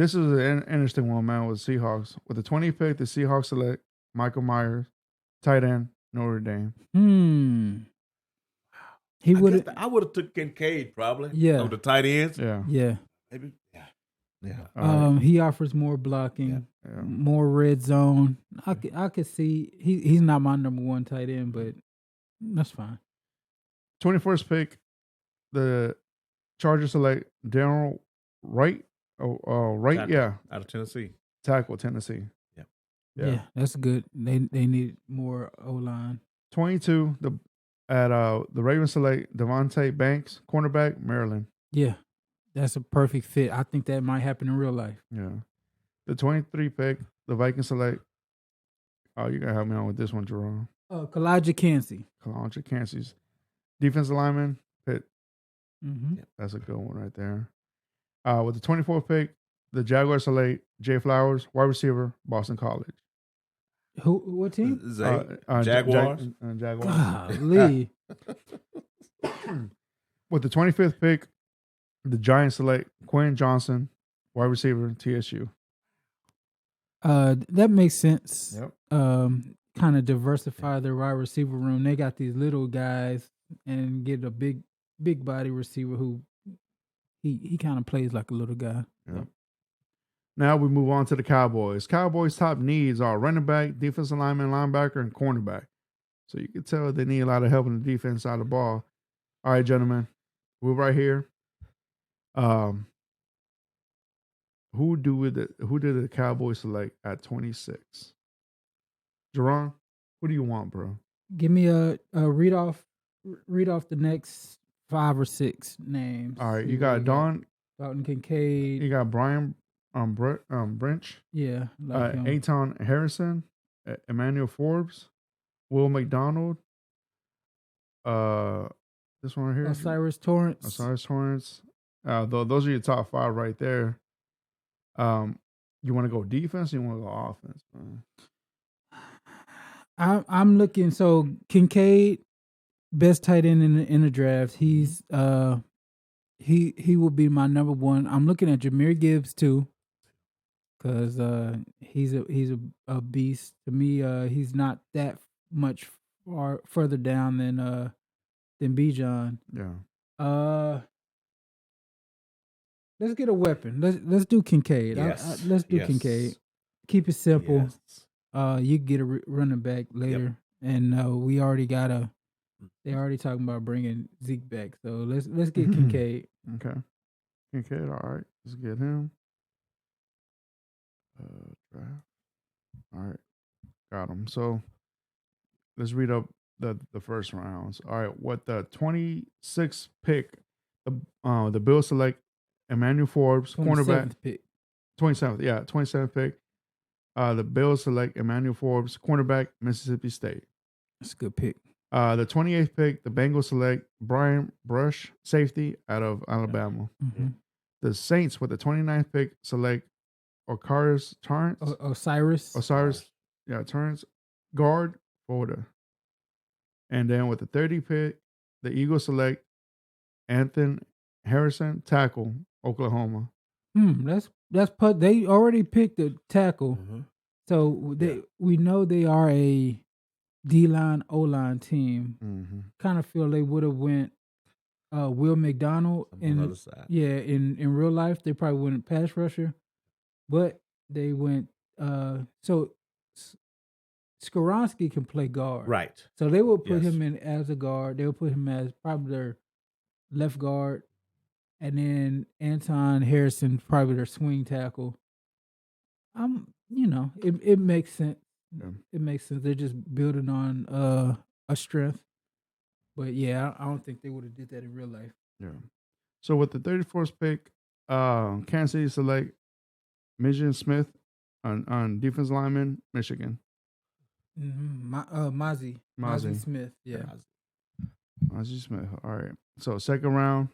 This is an interesting one, man, with Seahawks. With the 20th pick, the Seahawks select Michael Myers, tight end, Notre Dame. He would. I would have took Kincaid probably. Yeah. The tight ends. Yeah. Yeah. Maybe. Yeah. He offers more blocking, more red zone. I could see he's not my number one tight end, but that's fine. 21st pick, the Chargers select Darryl Wright. Right, Tackle. yeah, Out of Tennessee. tackle, Tennessee. Yeah, that's good. They need more O line. 22, the Ravens select Devontae Banks, cornerback, Maryland. Yeah, that's a perfect fit. I think that might happen in real life. Yeah. The 23 pick, the Vikings select. Oh, you gotta help me out with this one, Jerome. Kalijah Kancey. Kalijah Kancey's defensive lineman, Pitt. Mm-hmm. Yeah, that's a good one right there. With the 24th pick, the Jaguars select Jay Flowers, wide receiver, Boston College. What team? Jaguars. Jaguars. Golly. With the 25th pick, the Giants select Quinn Johnson, wide receiver, TSU. That makes sense. Yep. Kind of diversify their wide receiver room. They got these little guys and get a big body receiver who he kind of plays like a little guy. Yep. Now we move on to the Cowboys. Cowboys' top needs are running back, defensive lineman, linebacker, and cornerback. So you can tell they need a lot of help on the defense side of the ball. All right, gentlemen, we're right here. Who did the Cowboys select at 26? Jerron, who do you want, bro? Give me a read off the next 5 or 6 names. All right, you got Dalton Kincaid. You got Brian Brinch. Yeah, like Aton Harrison, Emmanuel Forbes, Will McDonald. This one right here, Osiris Torrance. Those are your top 5 right there. You want to go defense? Or you want to go offense? Man? I'm looking. So Kincaid, best tight end in the draft. He's he will be my number one. I'm looking at Jahmyr Gibbs too, because he's a beast to me. He's not that much further down than Bijan. Yeah. Let's get a weapon. Let's do Kincaid. Yes. Let's do Kincaid. Keep it simple. Yes. You get a running back later, and we already got a. They already talking about bringing Zeke back, so let's get Kincaid. Okay, Kincaid. All right, let's get him. Draft. All right, got him. So let's read up the first rounds. All right, what the 26th pick? The Bills select Emmanuel Forbes, cornerback. Pick. 27th, yeah, 27th pick. The Bills select Emmanuel Forbes, cornerback, Mississippi State. That's a good pick. The 28th pick, the Bengals select Brian Brush, safety, out of Alabama. Mm-hmm. The Saints, with the 29th pick, select Osiris Torrance. Osiris. Yeah, Torrance, guard, Florida. And then with the 30th pick, the Eagles select Anthony Harrison, tackle, Oklahoma. They already picked a tackle, so we know they are a D-line, O-line team. Mm-hmm. Kind of feel they would have went Will McDonald on the other side. Yeah, in real life they probably went pass rusher, but they went so Skoronski can play guard, right? So they will put him in as a guard. They'll put him as probably their left guard, and then Anton Harrison probably their swing tackle. It makes sense. Yeah. It makes sense. They're just building on a strength. But yeah, I don't think they would have did that in real life. Yeah. So with the 34th pick, Kansas City select Michigan Smith on defense lineman, Michigan. Mm-hmm. Mozzie Smith. Yeah. Mozzie Smith. All right. So second round.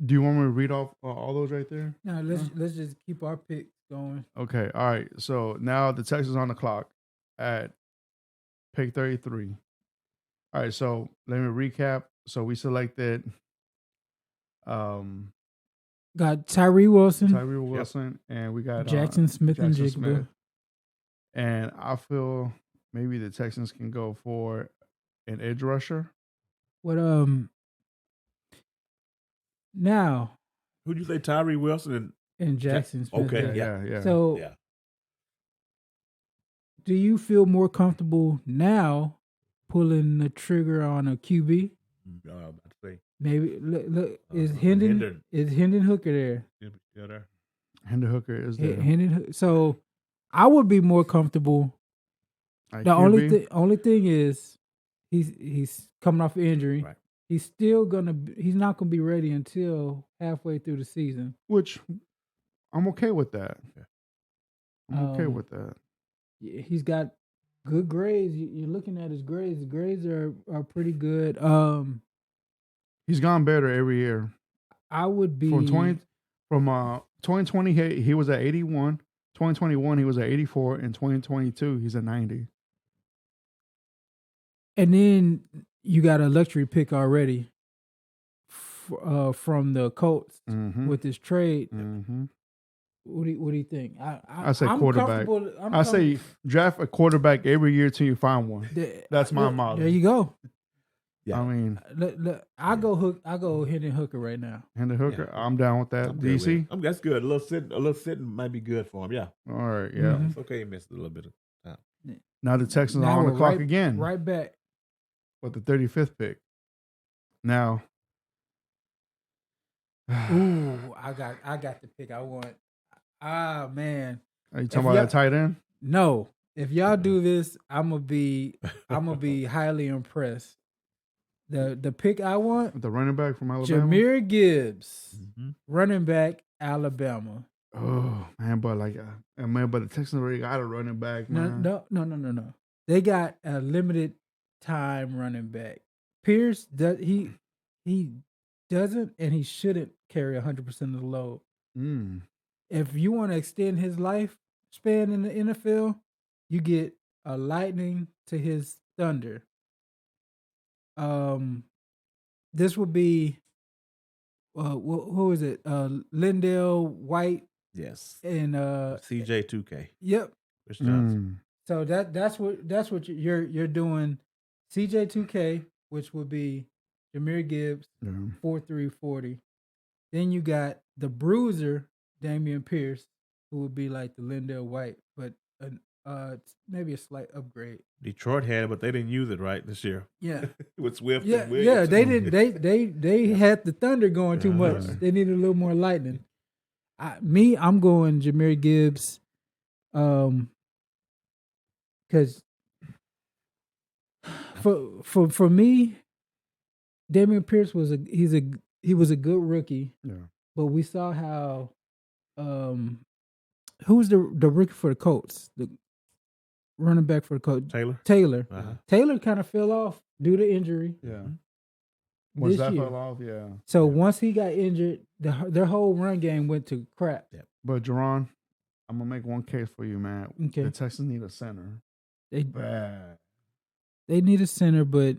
Do you want me to read off all those right there? No, let's just keep our picks going. Okay. All right. So now the Texans on the clock at pick 33. All right. So let me recap. So we selected Got Tyree Wilson, and we got Jackson Smith and Jackson Jigba. Smith. And I feel maybe the Texans can go for an edge rusher. What now Who'd you say? Tyree Wilson and Jackson Smith. Okay, Yeah. So yeah. do you feel more comfortable now pulling the trigger on a QB? I'd say Maybe look is Hendon Hooker there? still there. Hendon Hooker is there. So I would be more comfortable. Like The QB? only thing is he's coming off an injury. Right. He's not gonna be ready until halfway through the season. Which I'm okay with that. I'm okay Um, with that. He's got good grades. You're looking at his grades. The grades are pretty good. He's gone better every year. I would be From 2020 he was at 81. 2021 he was at 84. In 2022 he's at 90. And then you got a luxury pick already from the Colts with this trade. Mm-hmm. What do you think? I say I'm quarterback. I say draft a quarterback every year till you find one. That's my model. There you go. Yeah. I mean, I go Hendon Hooker right now. Hendon Hooker, yeah. I'm down with that. DC, that's good. A little sitting might be good for him. Yeah. All right. Yeah. It's okay. He missed a little bit of time. Now the Texans are on the clock again. Right back with the 35th pick. Now, ooh, I got the pick I want. Ah, man. Are you talking about a tight end? No. If y'all do this, I'm gonna be highly impressed. The pick I want, the running back from Alabama, Jahmyr Gibbs, running back, Alabama. Oh man, but the Texans already got a running back. Man. No. They got a limited time running back. Pierce he doesn't and he shouldn't carry 100% of the load. If you want to extend his lifespan in the NFL, you get a lightning to his thunder. This would be who is it? Lindell White. Yes. And CJ2K. Yep. Chris Johnson. So that's what you're doing. CJ2K, which would be Jahmyr Gibbs, 4.340. Then you got the bruiser, Damian Pierce, who would be like the Lindell White, but maybe a slight upgrade. Detroit had it, but they didn't use it right this year. Yeah. With Swift and Williams. Yeah, they didn't. They had the thunder going too much. They needed a little more lightning. I'm going Jahmyr Gibbs, because for me, Damian Pierce was a good rookie. Yeah. But we saw how who's the rookie for the Colts? The running back for the Colts. Taylor. Taylor kind of fell off due to injury. Yeah. Once that fell off, yeah. So once he got injured, their whole run game went to crap. Yeah. But Jerron, I'm gonna make one case for you, man. Okay. The Texans need a center. They need a center, but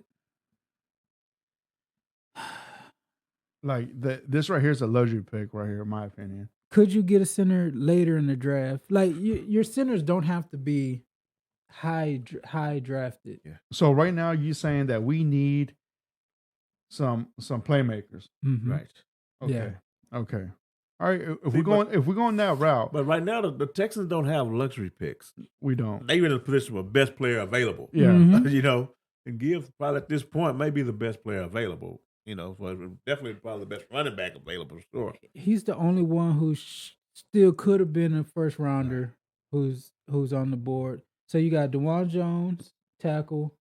this right here is a luxury pick right here, in my opinion. Could you get a center later in the draft? Like your centers don't have to be high drafted. Yeah. So right now you're saying that we need some playmakers, right? Okay. Yeah. Okay. All right. If we're going that route, but right now the Texans don't have luxury picks. We don't. They're in a position of best player available. Yeah. And Gibbs probably at this point may be the best player available. Definitely probably the best running back available. Sure. He's the only one who still could have been a first rounder who's on the board. So you got DeJuan Jones, tackle.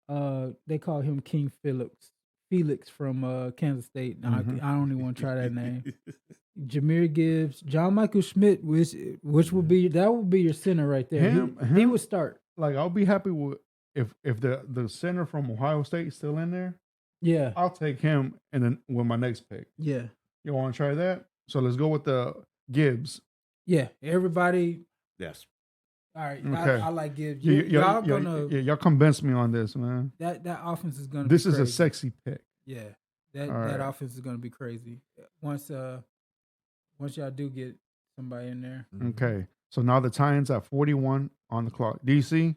They call him King Felix from Kansas State. I don't even want to try that name. Jahmyr Gibbs, John Michael Schmidt, which would be your center right there. He would start. Like I'll be happy with if the center from Ohio State is still in there. Yeah, I'll take him and then with my next pick. Yeah, you want to try that? So let's go with the Gibbs. Yeah, everybody. Yes. All right, okay. I like Gibbs. Y'all convince me on this, man. That offense is gonna. This be crazy. a sexy pick. Yeah, that offense is gonna be crazy. Once once y'all do get somebody in there. Okay. So now the Titans at 41 on the clock. DC,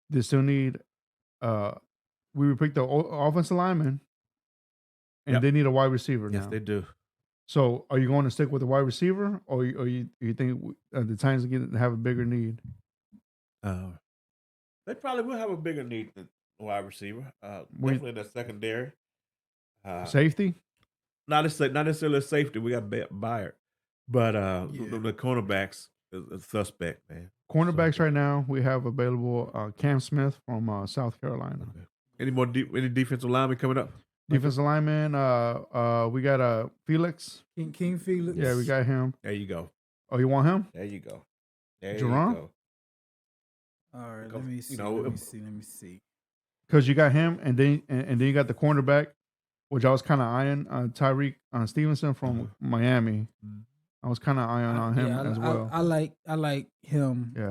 they still need we picked the offensive lineman, and they need a wide receiver now. Yes, they do. So are you going to stick with the wide receiver, or you think the Titans have a bigger need? They probably will have a bigger need than wide receiver. Definitely the secondary. Safety? Not necessarily safety. We got Byard. But the cornerbacks is suspect, man. Cornerbacks right now, we have available Cam Smith from South Carolina. Okay. Any defensive linemen coming up? Defensive lineman, we got Felix. King Felix. Yeah, we got him. There you go. Oh, you want him? There you go. Jerome? You go. All right, let me see. You know, let me see. Because you got him, and then you got the cornerback, which I was kind of eyeing Tyreek Stevenson from Miami. I was kind of eyeing on him as well. I like him. Yeah.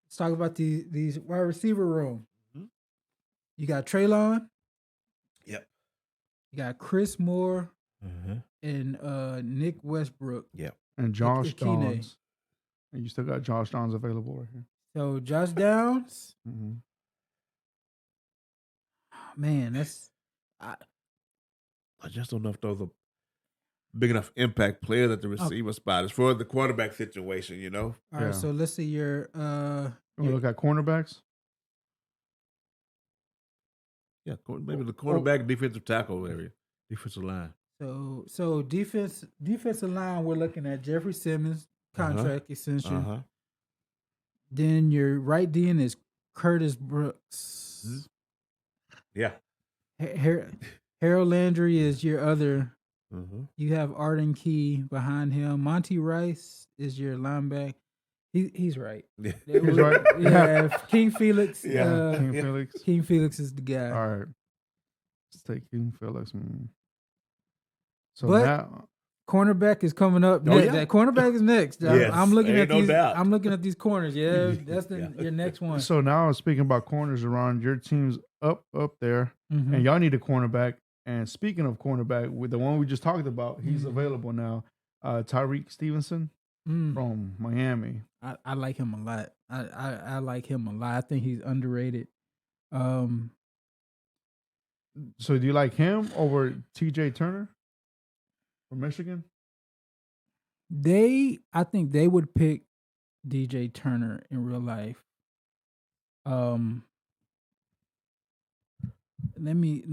Let's talk about these wide receiver room. You got Treylon. Yep. You got Chris Moore and Nick Westbrook. Yep. And Josh Downs. And you still got Josh Downs available right here. So Josh Downs. Man, that's I just don't know if those are big enough impact players at the receiver spot as far as the quarterback situation, you know. All right, so let's see your we look at cornerbacks. Yeah, maybe the cornerback, defensive tackle area, defensive line. So defensive line, we're looking at Jeffrey Simmons contract extension. Then your right DN is Curtis Brooks. Yeah. Harold Landry is your other. You have Arden Key behind him. Monty Rice is your linebacker. He's right. He's right. Yeah. King Felix. King Felix. King Felix is the guy. All right. Let's take King Felix. So but now cornerback is coming up. Oh, yeah. That cornerback is next. Yes, I'm looking at these. doubt. I'm looking at these corners. Yeah, that's your next one. So now speaking about corners around your team's up there, and y'all need a cornerback. And speaking of cornerback, with the one we just talked about, he's available now. Tyreek Stevenson from Miami. I like him a lot. I like him a lot. I think he's underrated. So do you like him over TJ Turner from Michigan? I think they would pick DJ Turner in real life. Let me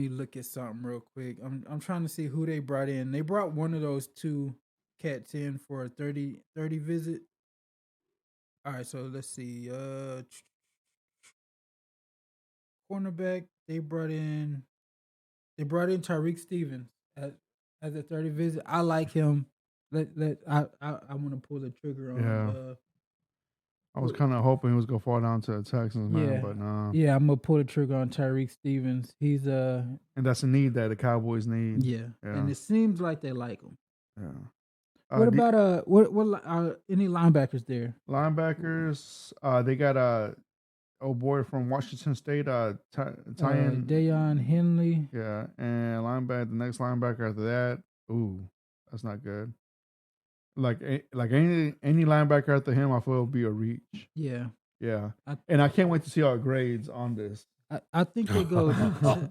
look at something real quick. I'm trying to see who they brought in. They brought one of those two cats in for a 30 visit. All right, so let's see. Cornerback, they brought in Tyreek Stevens as a 30 visit. I like him. I want to pull the trigger on. Yeah. I was kind of hoping he was gonna fall down to the Texans, man, but no. Yeah, I'm gonna pull the trigger on Tyreek Stevens. He's and that's a need that the Cowboys need. Yeah, and it seems like they like him. Yeah. What about what any linebackers there? Linebackers, they got old boy from Washington State, Dayon Henley. Yeah, and the next linebacker after that, that's not good. Like any linebacker after him, I feel will be a reach. Yeah. And I can't wait to see our grades on this. I think they go.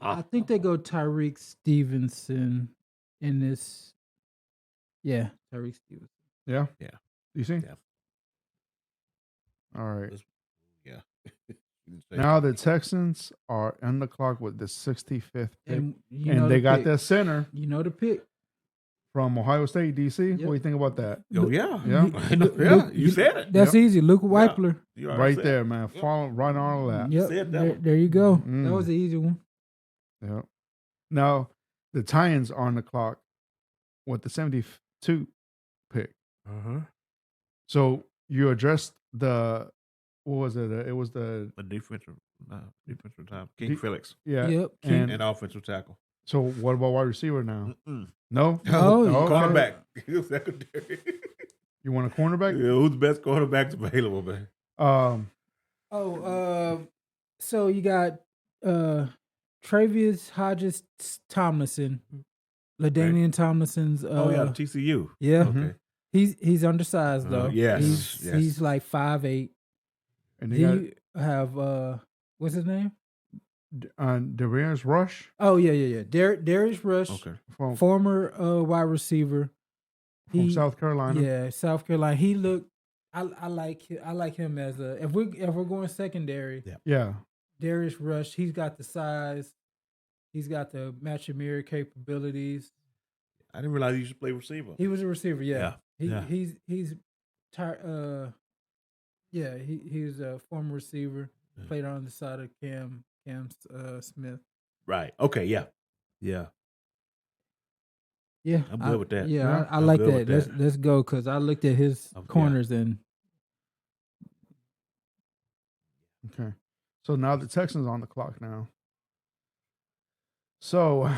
I think they go Tyreek Stevenson in this. Yeah, Tyreek Stevenson. Yeah. Yeah. You see? Yeah. All right. Yeah. Now the Texans are on the clock with the 65th pick, and they got their center. You know the pick. From Ohio State, DC. Yep. What do you think about that? Oh, yeah. You said it. That's easy. Luke Weipler. Yeah. Right there, man. Yep. Follow right on all that. Yep. There you go. That was an easy one. Yep. Now, the Titans are on the clock with the 72 pick. So you addressed what was it? It was the defensive tackle. King Felix. Yeah. Yep. And offensive tackle. So what about wide receiver now? Oh, No? Cornerback. Secondary. You want a cornerback? Yeah, who's the best cornerbacks available, man? So you got Travius Hodges Tomlinson, LaDainian Tomlinson's. TCU. Yeah. Okay. He's undersized though. Yes. He's like 5'8". And He have what's his name? Darius Rush. Oh yeah. Darius Rush, Okay. former wide receiver from South Carolina. Yeah, South Carolina. He looked. I like him as a. If we're going secondary. Yeah. Darius Rush. He's got the size. He's got the match and mirror capabilities. I didn't realize he used to play receiver. He was a receiver. Yeah. Yeah. He's he was a former receiver. Played on the side of Cam Smith. Right. Okay. Yeah. Yeah, I'm good with that. Yeah, I I'm like good that. with Let's go because I looked at his corners and. Okay, so now the Texans on the clock now. So,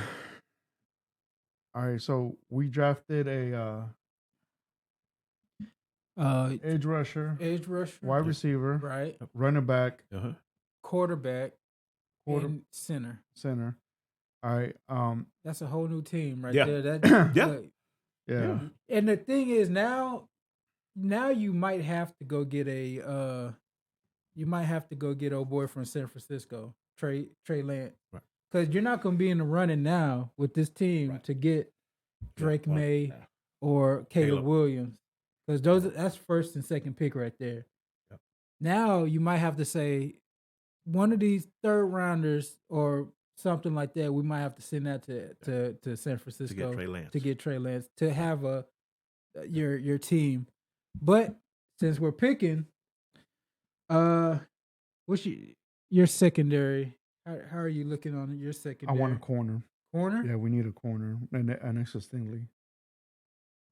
all right. So we drafted a edge rusher, wide receiver, right, running back, quarterback, and center. All right. That's a whole new team right Yeah. there. Yeah. And the thing is now you might have to go get old boy from San Francisco, Trey Lance, right? Because you're not going to be in the running now with this team to get Drake May or Caleb Williams, because that's first and second pick right there. Yep. Now you might have to say one of these third rounders or something like that. We might have to send that to San Francisco to get Trey Lance to have your team. But since we're picking, what's your secondary? How are you looking on your secondary? I want a corner. Corner? Yeah, we need a corner next to Stingley.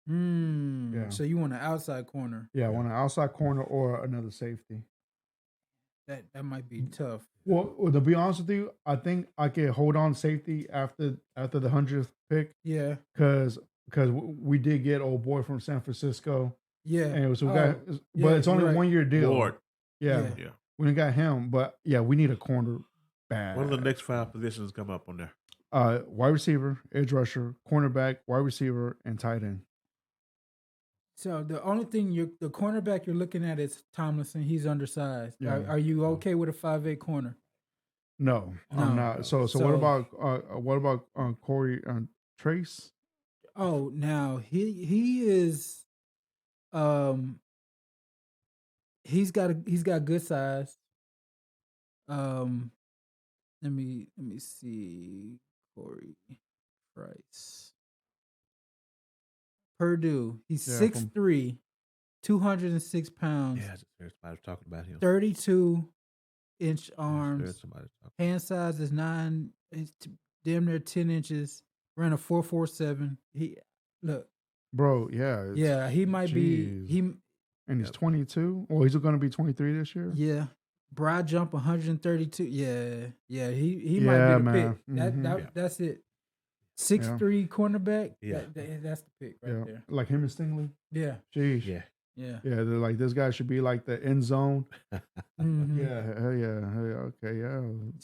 Yeah. So you want an outside corner? Yeah, I want an outside corner or another safety. That might be tough. Well, to be honest with you, I think I can hold on safety after the 100th pick. Yeah, because we did get old boy from San Francisco. Yeah, and so but it's only a 1 year deal. Ward. Yeah, we didn't got him, but yeah, we need a corner bad. What are the next 5 positions come up on there? Wide receiver, edge rusher, cornerback, wide receiver, and tight end. So the only thing the cornerback you're looking at is Tomlinson. He's undersized. Yeah. Are you okay with a 5'8" corner? No, I'm not. So what about Corey Trace? Oh, now he is he's got good size. Let me see Corey Price. Purdue. He's 6'3", 206 pounds. Yeah, I was talking about him. 32-inch arms. Hand size is 9. It's damn near 10 inches. Ran a 4.47. Bro, yeah. Yeah, he might be. And he's 22. Well, he's going to be 23 this year. Yeah. Broad jump 132. Yeah. He might be the pick. Mm-hmm. That's it. 6'3" cornerback. Yeah, that's the pick right there. Like him and Stingley. Yeah. Jeez. Yeah. They're like, this guy should be like the end zone. Mm-hmm. Yeah. Hell yeah. Okay. Yeah.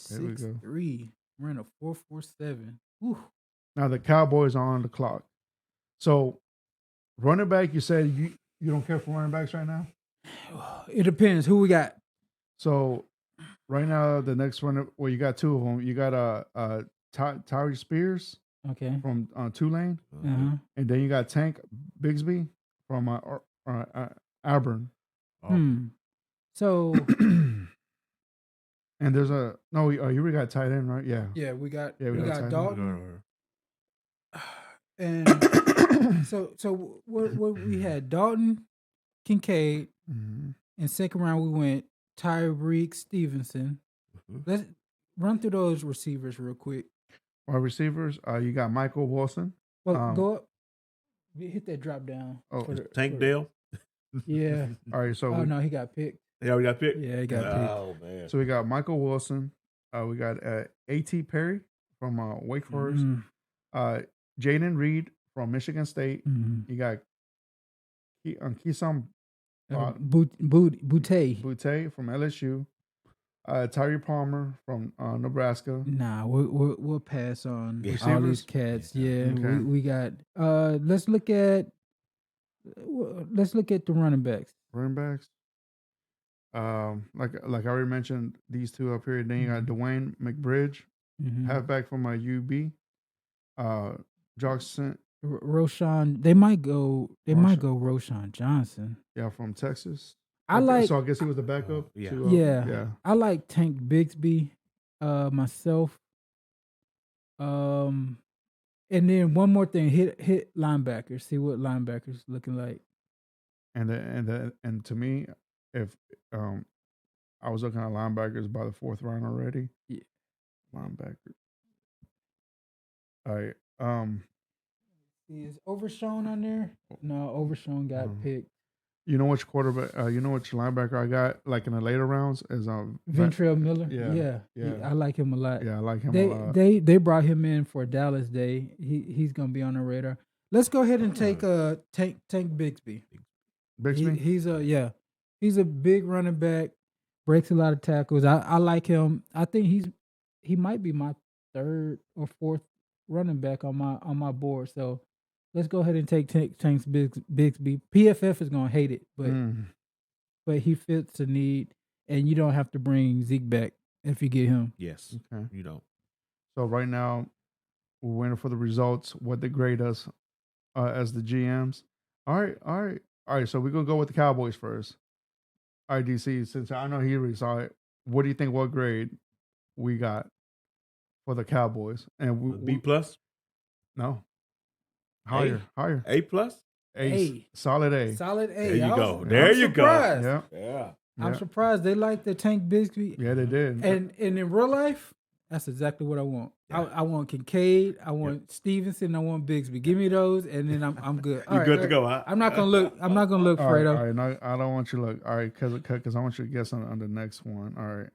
There we go. 6'3", ran a 4.47. Now the Cowboys are on the clock. So, running back, you said you don't care for running backs right now? It depends. Who we got? So, right now, the next runner, well, you got 2 of them. You got Tyree Spears from Tulane. Uh-huh. And then you got Tank Bigsby from Auburn. So... And there's you already got tight end, right? Yeah. Yeah, we got Dalton. And so what we had Dalton, Kincaid. Mm-hmm. In second round we went Tyreek Stevenson. Mm-hmm. Let's run through those receivers real quick. Our receivers, you got Michael Wilson. Well, go up. Hit that drop down. Tank Dale. Yeah. All right. So no, he got picked. Yeah, we got picked. Yeah, he got picked. Oh man. So we got Michael Wilson. We got A.T. Perry from Wake Forest. Mm-hmm. Jaden Reed from Michigan State. Mm-hmm. You got Keeson Butte from LSU. Tyree Palmer from Nebraska. Nah, we'll pass on Yeah. all these Receivers? cats. Yeah. Yeah, Okay. we got. Let's look at the running backs. Running backs. Like I already mentioned, these two up here. Then you got Dwayne McBridge, Mm-hmm. halfback from UB. Jackson, Roshan, they might go. They might go Roshan Johnson. yeah, from Texas. I Okay, like. So I guess he was the backup. Yeah. to, Yeah, yeah. I like Tank Bigsby. Myself. And then one more thing, hit linebackers. See what linebackers looking like. And to me, if I was looking at linebackers by the fourth round already. Yeah. Linebacker. All right. Is Overshown on there? No, Overshown got picked. You know which quarterback? You know which linebacker I got? Like in the later rounds is Ventrell Miller. Yeah. I like him a lot. Yeah, I like him a lot. They brought him in for Dallas Day. He's gonna be on the radar. Let's go ahead and take Tank Bigsby. Bixby. He's a big running back. Breaks a lot of tackles. I like him. I think he might be my third or fourth running back on my board. So let's go ahead and take Tank Bigsby. PFF is gonna hate it, but he fits the need, and you don't have to bring Zeke back if you get him. Yes. Okay. You don't. So right now, we're waiting for the results. What they grade us as the GMs. All right. So we're gonna go with the Cowboys first. All right, DC. Since I know he already saw it, what do you think? What grade we got for the Cowboys? And B plus, no, higher. A plus. A. Solid A. Solid A. There you go. I'm There you go. surprised. Yeah. Yeah. I'm surprised they like the Tank Bigsby. Yeah, they did. And in real life, that's exactly what I want. Yeah. I want Kincaid, I want Stevenson, I want Bigsby. Give me those, and then I'm good. You're good to go, huh? I'm not gonna look. Fredo. All right. No, I don't want you to look. All right, because I want you to guess on the next one. All right.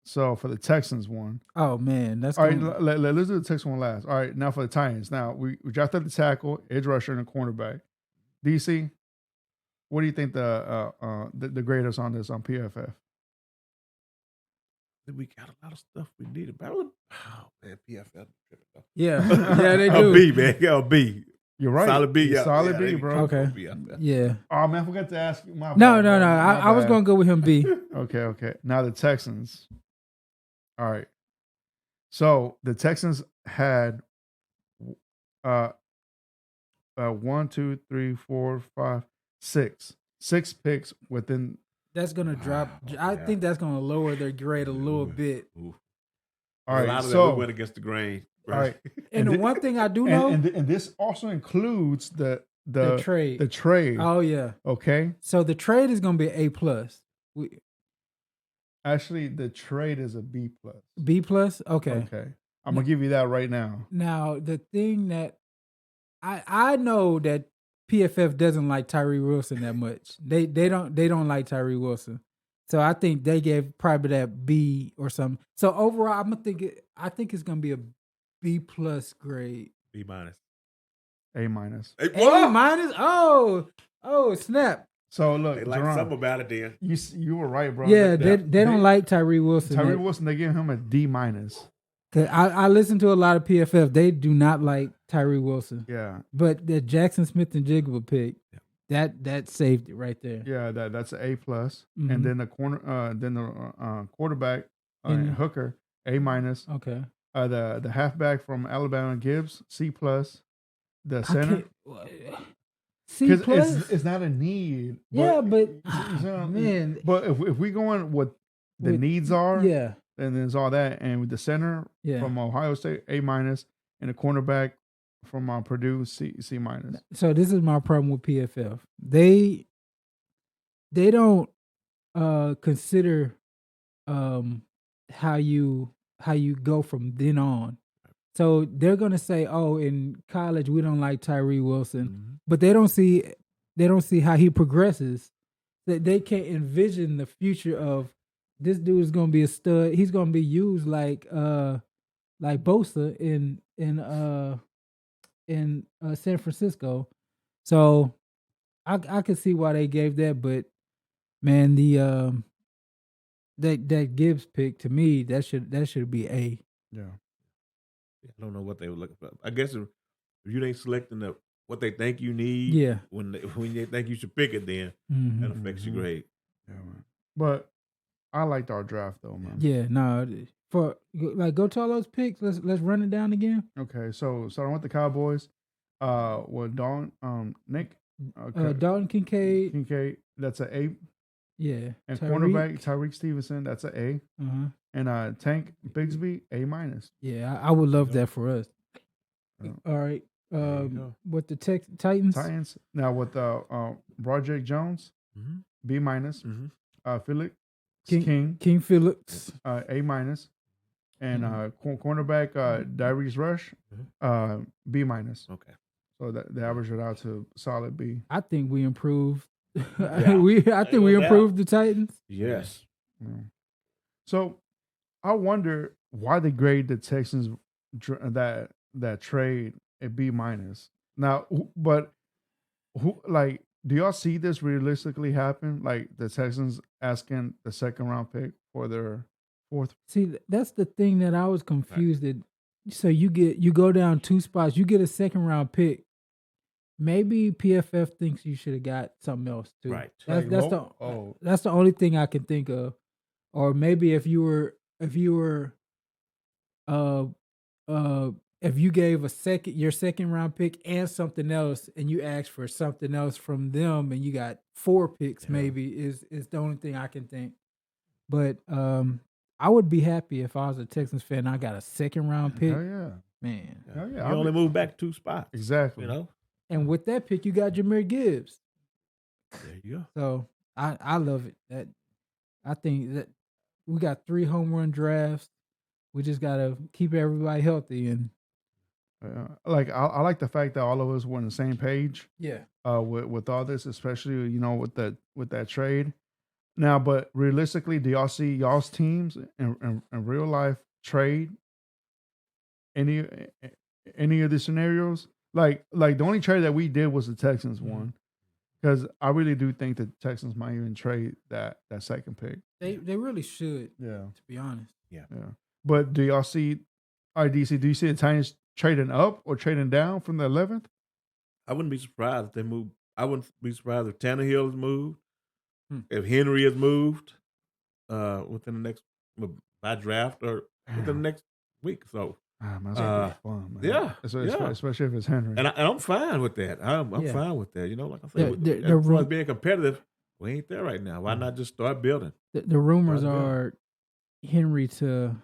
So for the Texans one. Oh man, that's all right. Let's do the Texans one last. All right. Now for the Titans. Now we drafted the tackle, edge rusher, and a cornerback. DC, what do you think the grade is on this on PFF? We got a lot of stuff we needed. Oh man, PFL. Yeah, they do. A B, man. A B. You're right. Solid B. Yeah. Solid B, bro. Okay. Yeah. Oh man, I forgot to ask you. No. I was gonna go with him B. Okay. Now the Texans. All right. So the Texans had 1, 2, 3, 4, 5, 6 picks within. That's gonna drop. I think that's gonna lower their grade a little bit. Ooh. All right. A lot of so that we went against the grain. Right? all right. And the one thing I do know, and this also includes the trade. The trade. Oh yeah. Okay. So the trade is gonna be A plus. Actually, the trade is a B plus. B plus. Okay. I'm gonna give you that right now. Now the thing that I know that PFF doesn't like Tyree Wilson that much. They don't like Tyree Wilson. So I think they gave probably that B or something. So overall, I think it's gonna be a B plus grade. B minus. A minus. A minus. Oh snap. So look, They like Jerome, something about it then. You were right, bro. Yeah, they don't like Tyree Wilson. Tyree Wilson, they give him a D minus. Cause I listen to a lot of PFF. They do not like Tyree Wilson. Yeah. But the Jackson Smith and Jigba pick, that saved it right there. Yeah, that's an A plus. Mhm. And then the quarterback hooker, A minus. Okay. The halfback from Alabama, Gibbs, C plus. The center, C plus. It's not a need. But man. But if we go on what the needs are, yeah, and there's all that, and with the center from Ohio State, A minus, and the cornerback from Purdue, C minus. So this is my problem with PFF. They don't consider how you go from then on. So they're gonna say, "Oh, in college we don't like Tyree Wilson," but they don't see how he progresses. That they can't envision the future of this dude is gonna be a stud. He's gonna be used like Bosa in San Francisco. So I could see why they gave that, but man, the that Gibbs pick to me that should be A. Yeah. I don't know what they were looking for. I guess if you ain't selecting what they think you need, Yeah. when they think you should pick it, then that affects your grade. Yeah, man. But I liked our draft though, man. Yeah, no. For like, go to all those picks. Let's run it down again. Okay, so starting with the Cowboys, with Nick, Dalton Kincaid, that's an A, yeah, and cornerback Tyreek Stevenson, that's an A, and Tank Bigsby, A minus. Yeah, I would love that for us. All right, with the Titans. Now with Broderick Jones, B minus. Felix King Phillips, A minus, and cornerback Darius Rush, B minus. Okay. So that they average it out to solid B. I think we improved. Yeah. I think we improved the Titans. Yes. Yeah. So I wonder why they grade the Texans that trade a B minus. Now, but like, do y'all see this realistically happen? Like the Texans asking the second round pick for their fourth. See, that's the thing that I was confused at. So you go down 2 spots, you get a second round pick. Maybe PFF thinks you should have got something else too. Right. That's the only thing I can think of. Or maybe if you gave your second round pick and something else, and you asked for something else from them, and you got 4 picks, maybe is the only thing I can think. But I would be happy if I was a Texans fan. I got a second round pick. Hell yeah, man. Hell yeah. You only moved back 2 spots. Exactly. You know. And with that pick, you got Jahmyr Gibbs. There you go. So I love it. That I think that we got 3 home run drafts. We just gotta keep everybody healthy and. Like I like the fact that all of us were on the same page. Yeah. With all this, especially with that trade. Now, but realistically, do y'all see y'all's teams in real life trade any of the scenarios? Like the only trade that we did was the Texans one, because I really do think the Texans might even trade that second pick. They really should. Yeah. To be honest. Yeah. But do y'all see? DC, do you see the Titans trading up or trading down from the 11th? I wouldn't be surprised if they move. I wouldn't be surprised if Tannehill has moved, if Henry has moved within the next by draft or within the next week. So that's gonna be fun, man. Yeah, especially if it's Henry. And I'm fine with that. I'm fine with that. Like I said, the as far as being competitive, we ain't there right now. Why not just start building? The rumors are Henry to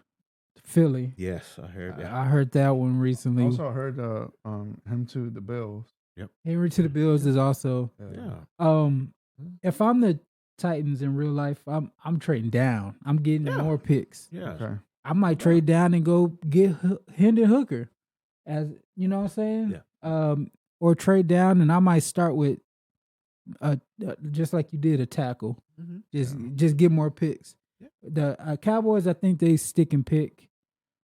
Philly. Yes, I heard that. I heard that one recently. I also heard him to the Bills. Yep. Henry to the Bills is also. Yeah. If I'm the Titans in real life, I'm trading down. I'm getting more picks. Yeah. Okay. I might trade down and go get Hendon Hooker, as you know what I'm saying. Yeah. Or trade down and I might start with just like you did, a tackle. Just get more picks. Yeah. The Cowboys, I think they stick and pick.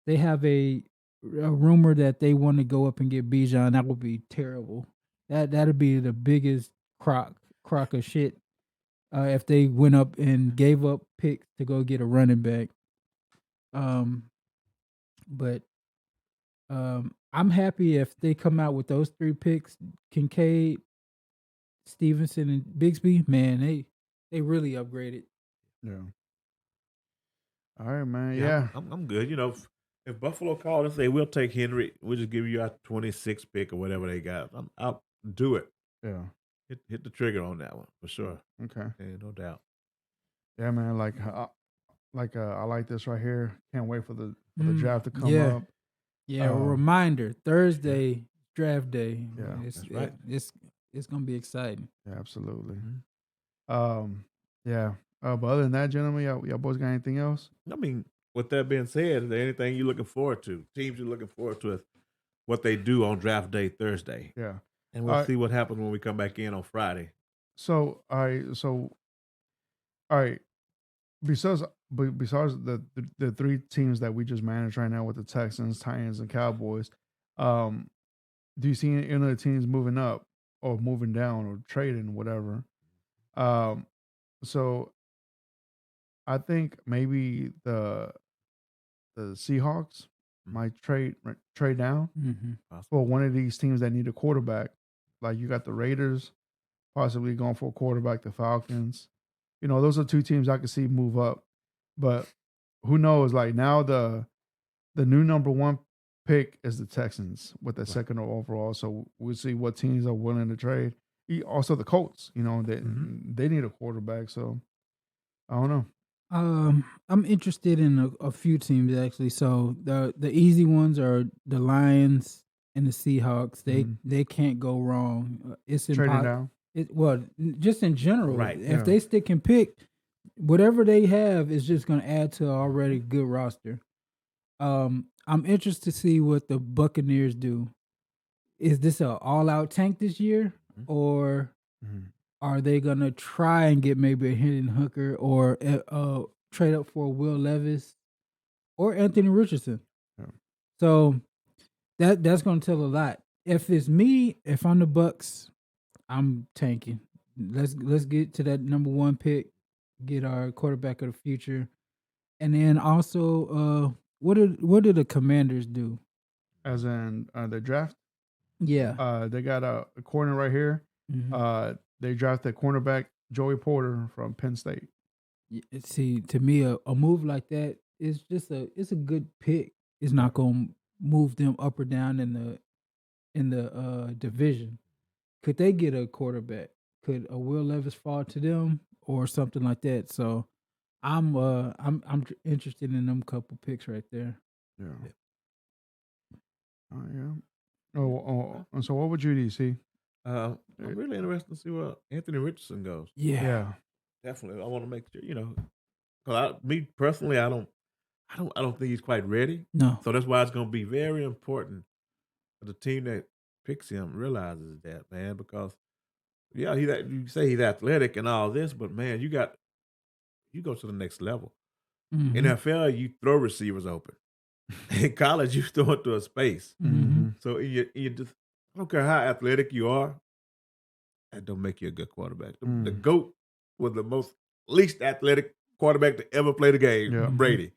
They have a rumor that they want to go up and get Bijan. That would be terrible. That'd be the biggest crock of shit if they went up and gave up picks to go get a running back. But I'm happy if they come out with those 3 picks: Kincaid, Stevenson, and Bigsby. Man, they really upgraded. Yeah. All right, man. Yeah. I'm good. If Buffalo called and say we'll take Henry, we'll just give you our 26th pick or whatever they got. I'll do it. Yeah. Hit the trigger on that one for sure. Okay. Yeah, no doubt. Yeah, man. I like this right here. Can't wait for the draft to come up. Yeah. A reminder: Thursday draft day. Yeah, that's right. It's gonna be exciting. Yeah, absolutely. Yeah. But other than that, gentlemen, y'all boys got anything else? I mean, with that being said, is there anything you're looking forward to? Teams you're looking forward to what they do on draft day Thursday. Yeah. And we'll see what happens when we come back in on Friday. So all right. Besides the 3 teams that we just manage right now with the Texans, Titans, and Cowboys, do you see any other teams moving up or moving down or trading, whatever? So I think maybe the Seahawks might trade down for one of these teams that need a quarterback. Like you got the Raiders possibly going for a quarterback, the Falcons. Those are two teams I could see move up. But who knows? Like now the new number one pick is the Texans with the second overall. So we'll see what teams are willing to trade. Also the Colts, they need a quarterback. So I don't know. I'm interested in a few teams actually. So the easy ones are the Lions and the Seahawks. They can't go wrong. It's Trading impossible. down. Just in general, Right. If they stick and pick, whatever they have is just going to add to an already good roster. I'm interested to see what the Buccaneers do. Is this an all-out tank this year, or are they going to try and get maybe a Hendon Hooker or trade up for Will Levis or Anthony Richardson? Yeah. So that's going to tell a lot. If it's me, if I'm the Bucks, I'm tanking. Let's get to that number one pick, get our quarterback of the future, and then also, what do the Commanders do? As in the draft? Yeah. They got a corner right here. They drafted cornerback Joey Porter from Penn State. See, to me, a move like that is it's a good pick. It's not going to move them up or down in the division. Could they get a quarterback? Could a Will Levis fall to them or something like that? So I'm interested in them couple picks right there. Yeah. Yeah. And so what would you do, see? I'm really interested to see where Anthony Richardson goes. Yeah. Definitely. I want to make sure, because me personally, I don't think he's quite ready. No. So that's why it's going to be very important for the team that picks him realizes that, man, because you say he's athletic and all this, but man, you go to the next level. NFL, you throw receivers open. In college, you throw it to a space. So you just, I don't care how athletic you are, that don't make you a good quarterback. The GOAT was the least athletic quarterback to ever play the game, Brady.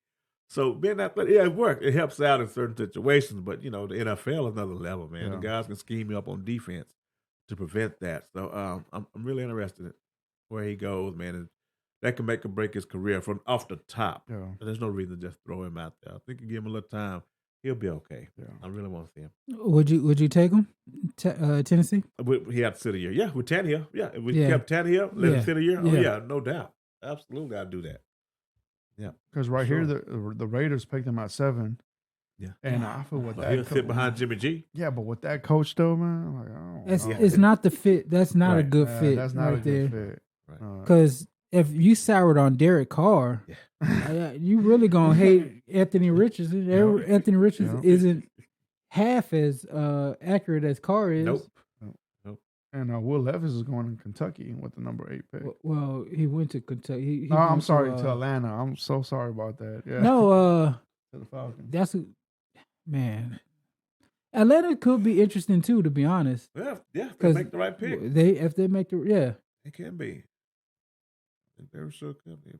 So being athletic, it worked. It helps out in certain situations, but the NFL is another level, man. The guys can scheme you up on defense to prevent that. So I'm really interested in where he goes, man. And that can make or break his career from off the top. Yeah. There's no reason to just throw him out there. I think you give him a little time, he'll be okay. Yeah. I really want to see him. Would you take him, Tennessee? He had to sit a year. Yeah, with Tannehill. Yeah, if we kept Tannehill, let him sit a year. Oh yeah, no doubt. Absolutely, I'd do that. Yeah, because here the Raiders picked him at 7. Yeah, and I feel with that he'll sit behind Jimmy G. Yeah, but with that coach though, man, It's not the fit. That's not a good fit. That's not right a good there. fit. Because if you soured on Derek Carr, you really gonna hate Anthony Richardson. Anthony Richardson isn't half as accurate as Carr is. Nope. And Will Levis is going to Kentucky with the number 8 pick. Well, he went to Kentucky. No, I'm sorry, to Atlanta. I'm so sorry about that. Yeah. No, to the Falcons. That's man. Atlanta could be interesting too, to be honest. Yeah, if they make the right pick. If they make the it can be. They sure could be.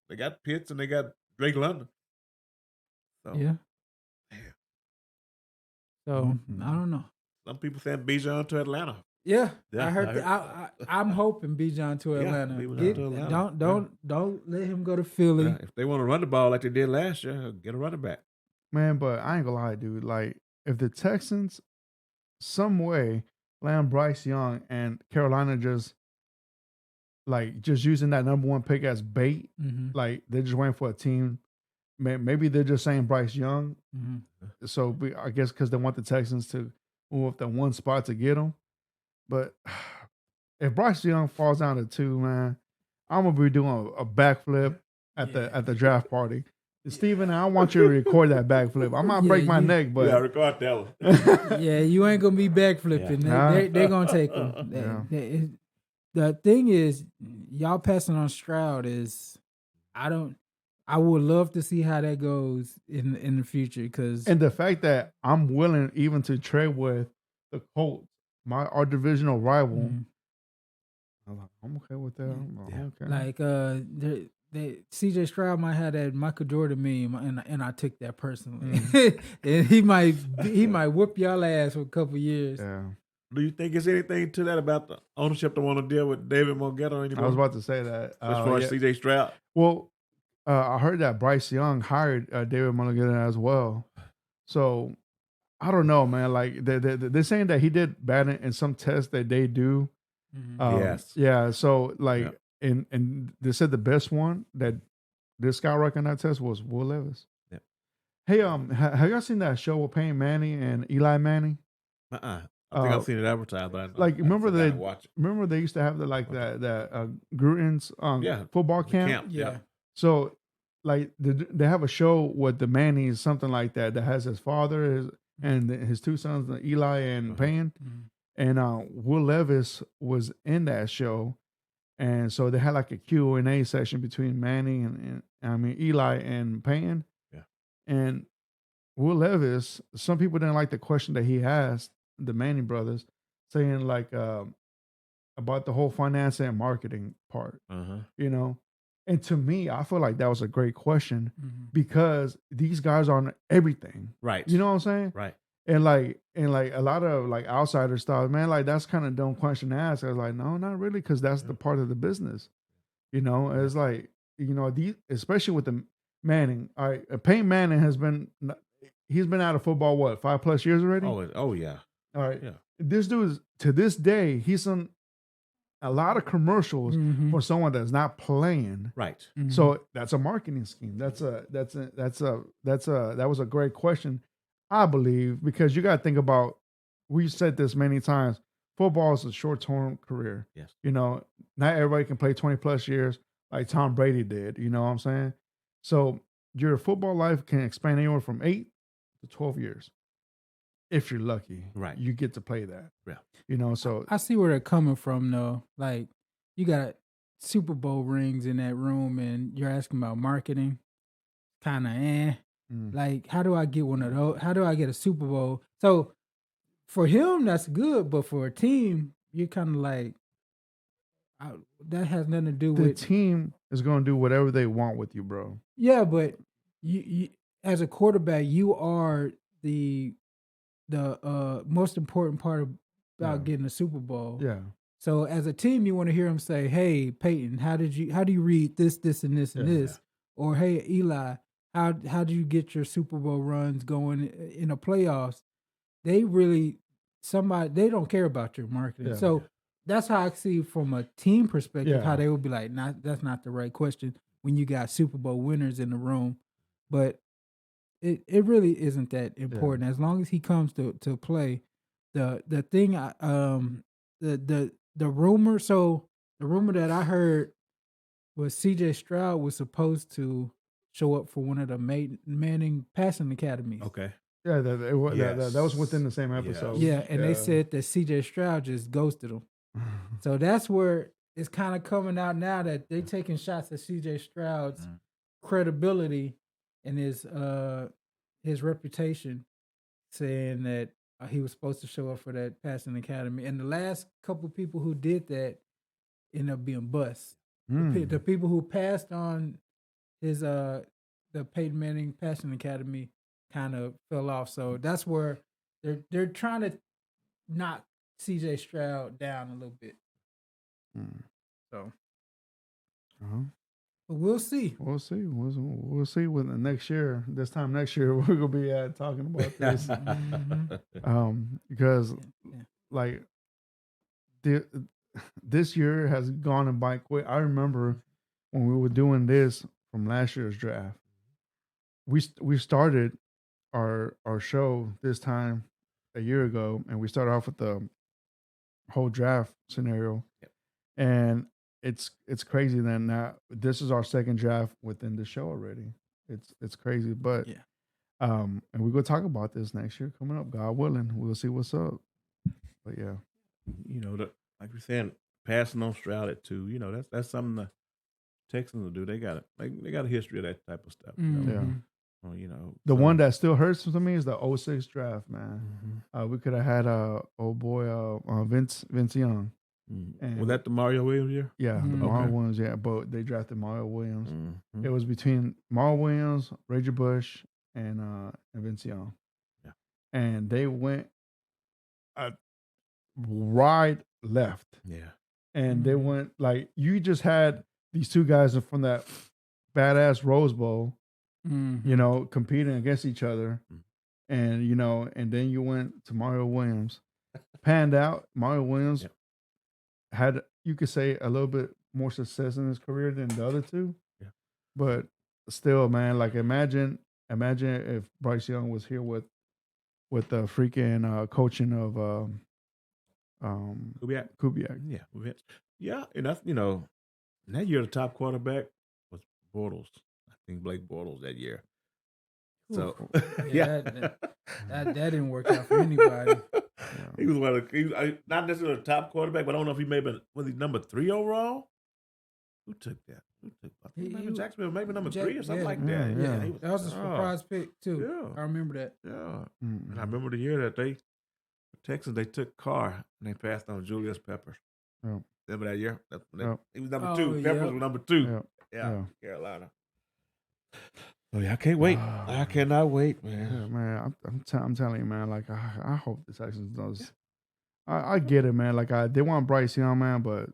They got Pitts and they got Drake London. So, yeah. So I don't know. Some people saying Bijan to Atlanta. Yeah, I heard. I'm hoping Bijan to Atlanta. Don't let him go to Philly. If they want to run the ball like they did last year, get a running back. Man, but I ain't gonna lie, dude. Like, if the Texans, some way, land Bryce Young and Carolina just using that number 1 pick as bait, like they're just waiting for a team. Maybe they're just saying Bryce Young. So I guess because they want the Texans to move up that 1 spot to get him. But if Bryce Young falls down to 2, man, I'm gonna be doing a backflip at the draft party. Steven, I want you to record that backflip. I might break my neck, but record that one. Yeah, you ain't gonna be backflipping. They're gonna take him. The thing is, y'all passing on Stroud is, I would love to see how that goes in the future, and the fact that I'm willing even to trade with the Colts, our divisional rival. I'm okay with that. Okay. Like CJ Stroud might have that Michael Jordan meme, and I took that personally. And he might whoop y'all ass for a couple years. Yeah. Do you think there's anything to that about the ownership don't want to deal with David Mongetto anymore? I was about to say that. As far as CJ Stroud? Well, I heard that Bryce Young hired David Mulligan as well. So I don't know, man. Like they're saying that he did bad in some tests that they do. Yes. Yeah. So like, and they said the best one that this guy recognized that test was Will Levis. Yep. Hey, have y'all seen that show with Peyton Manning and Eli Manning? I think I've seen it advertised, but remember they used to have that Gruden's football camp. Yeah. So like they have a show with the Mannings, something like that has his father and his two sons, Eli and Peyton, and Will Levis was in that show, and so they had like a Q&A session between Manning and Eli and Peyton, and Will Levis. Some people didn't like the question that he asked the Manning brothers, saying like about the whole finance and marketing part, you know. And to me, I feel like that was a great question because these guys are on everything, right? You know what I'm saying, right? And like a lot of like outsiders thought, man, like that's kind of dumb question to ask. I was like, no, not really, because that's the part of the business, you know. It's like, you know, these, especially with the Manning. All right, Peyton Manning he's been out of football 5+ years already. Oh yeah. All right. Yeah. This dude is, to this day, he's on a lot of commercials for someone that's not playing. Right. So that's a marketing scheme. That was a great question, I believe, because you got to think about, we've said this many times, football is a short-term career. Yes. You know, not everybody can play 20+ years like Tom Brady did. You know what I'm saying? So your football life can expand anywhere from 8 to 12 years. If you're lucky, right, you get to play that. Yeah, you know. So I see where they're coming from, though. Like, you got Super Bowl rings in that room, and you're asking about marketing. Kind of, Like, how do I get one of those? How do I get a Super Bowl? So for him, that's good, but for a team, you're kind of like, that has nothing to do with the team is going to do whatever they want with you, bro. Yeah, but you as a quarterback, you are the most important part about getting a Super Bowl. Yeah. So as a team, you want to hear him say, "Hey, Peyton, how do you read this, and this, and this?" Or, "Hey, Eli, how do you get your Super Bowl runs going in the playoffs?" They don't care about your marketing. So that's how I see from a team perspective how they would be like, that's not the right question when you got Super Bowl winners in the room. But it really isn't that important. As long as he comes to play. The thing the rumor, so the rumor that I heard was CJ Stroud was supposed to show up for one of the Manning passing academies. Okay. Yeah, that was within the same episode. Yeah, and they said that CJ Stroud just ghosted him. So that's where it's kind of coming out now that they're taking shots at CJ Stroud's credibility and his reputation, saying that he was supposed to show up for that passing academy. And the last couple people who did that ended up being busts. The people who passed on his the Peyton Manning passing academy kind of fell off. So that's where they're trying to knock CJ Stroud down a little bit. So, but we'll see. We'll see. We'll see when next year. This time next year, we're gonna be talking about this. Because like this year has gone by quick. I remember when we were doing this from last year's draft. We started our show this time a year ago, and we started off with the whole draft scenario, and it's crazy that now this is our second draft within the show already. It's crazy, but and we're gonna talk about this next year coming up, God willing. We'll see what's up. But yeah, you know, like we're saying, passing on Stroud at 2, you know, that's something the Texans will do. They got a history of that type of stuff. You know? Yeah. Well, you know, the one that still hurts to me is the 06 draft, man. We could have had old boy Vince Young. And was that the Mario Williams year? Yeah, the Mhm. Mario Okay. Williams. Yeah, but they drafted Mario Williams. Mhm. It was between Mario Williams, Reggie Bush, and Vince Young. Yeah. And they went right left, Yeah. and they went like you just had these two guys from that badass Rose Bowl, Mm-hmm. you know, competing against each other, Mhm. and you know, and then you went to Mario Williams, panned out. Mario Williams Yep. had, you could say, a little bit more success in his career than the other two. Yeah. But still, man, like imagine if Bryce Young was here with the freaking coaching of Kubiak. Kubiak. Yeah. Vince. Yeah. And that's, that year the top quarterback was Bortles. I think Blake Bortles that year. So Yeah, that didn't work out for anybody. He was one of not necessarily the top quarterback, but I don't know if he was he number 3 overall. Who took that? I think maybe Jacksonville, maybe number 3 or something like that. Yeah. That was a surprise pick too. Yeah. I remember that. Yeah. And I remember the year that the Texans, they took Carr and they passed on Julius Peppers. Yeah. Remember that year? He was number Oh, 2. Peppers was number 2. Yeah. Carolina. Oh yeah, I can't wait. I cannot wait, man. Yeah, man, I'm telling you, man. Like I hope the Texans does. I get it, man. Like they want Bryce Young, man, but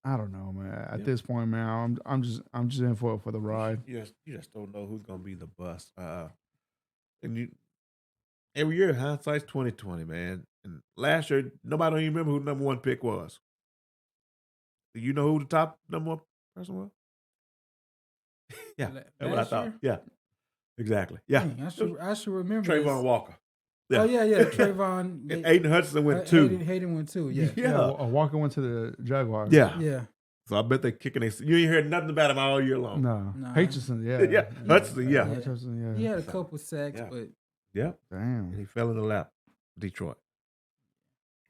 I don't know, man. At this point, man, I'm just in for the ride. You just don't know who's gonna be the bust. And every year hindsight's 20/20, man. And last year, nobody don't even remember who the number 1 pick was. Do you know who the top number 1 person was? Yeah, that's what I thought. Year? Yeah, exactly. Yeah, Dang, I should remember Trayvon this. Walker. Yeah. Oh yeah, Trayvon. And Aiden Hudson went 2. Hayden went 2. Yeah. Yeah, Walker went to the Jaguars. Yeah. So I bet they kicking. You ain't heard nothing about him all year long. No. Nah. Hutchinson, Yeah. Hudson, yeah. Hutchinson, yeah. He had a couple sacks, Yeah. but Yep. Damn. And he fell in the lap of Detroit.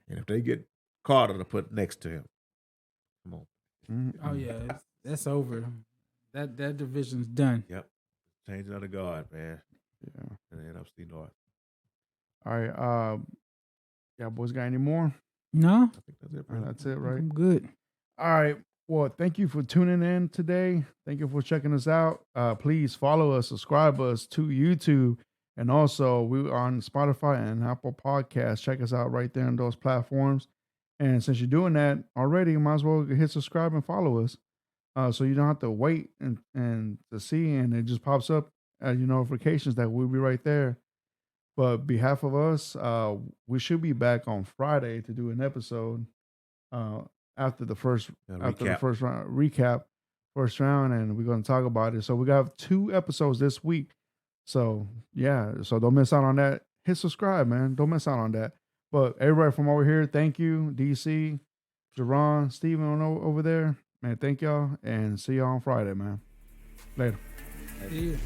And if they get Carter to put next to him, come on. oh yeah, that's over. That division's done. Yep. Changing of the guard, man. Yeah. And the NFC North. All right. Yeah, boys, got any more? No, I think that's it. All right, that's it, right? I'm good. All right. Well, thank you for tuning in today. Thank you for checking us out. Please follow us, subscribe us to YouTube, and also we're on Spotify and Apple Podcasts. Check us out right there on those platforms. And since you're doing that already, you might as well hit subscribe and follow us, so you don't have to wait and to see, and it just pops up as your notifications that we'll be right there. But behalf of us, we should be back on Friday to do an episode. After the first first round, and we're going to talk about it. So we got 2 episodes this week. So yeah, so don't miss out on that. Hit subscribe, man. Don't miss out on that. But everybody from over here, thank you, DC, Jerron, Steven over there, man. Thank y'all, and see y'all on Friday, man. Later. See ya.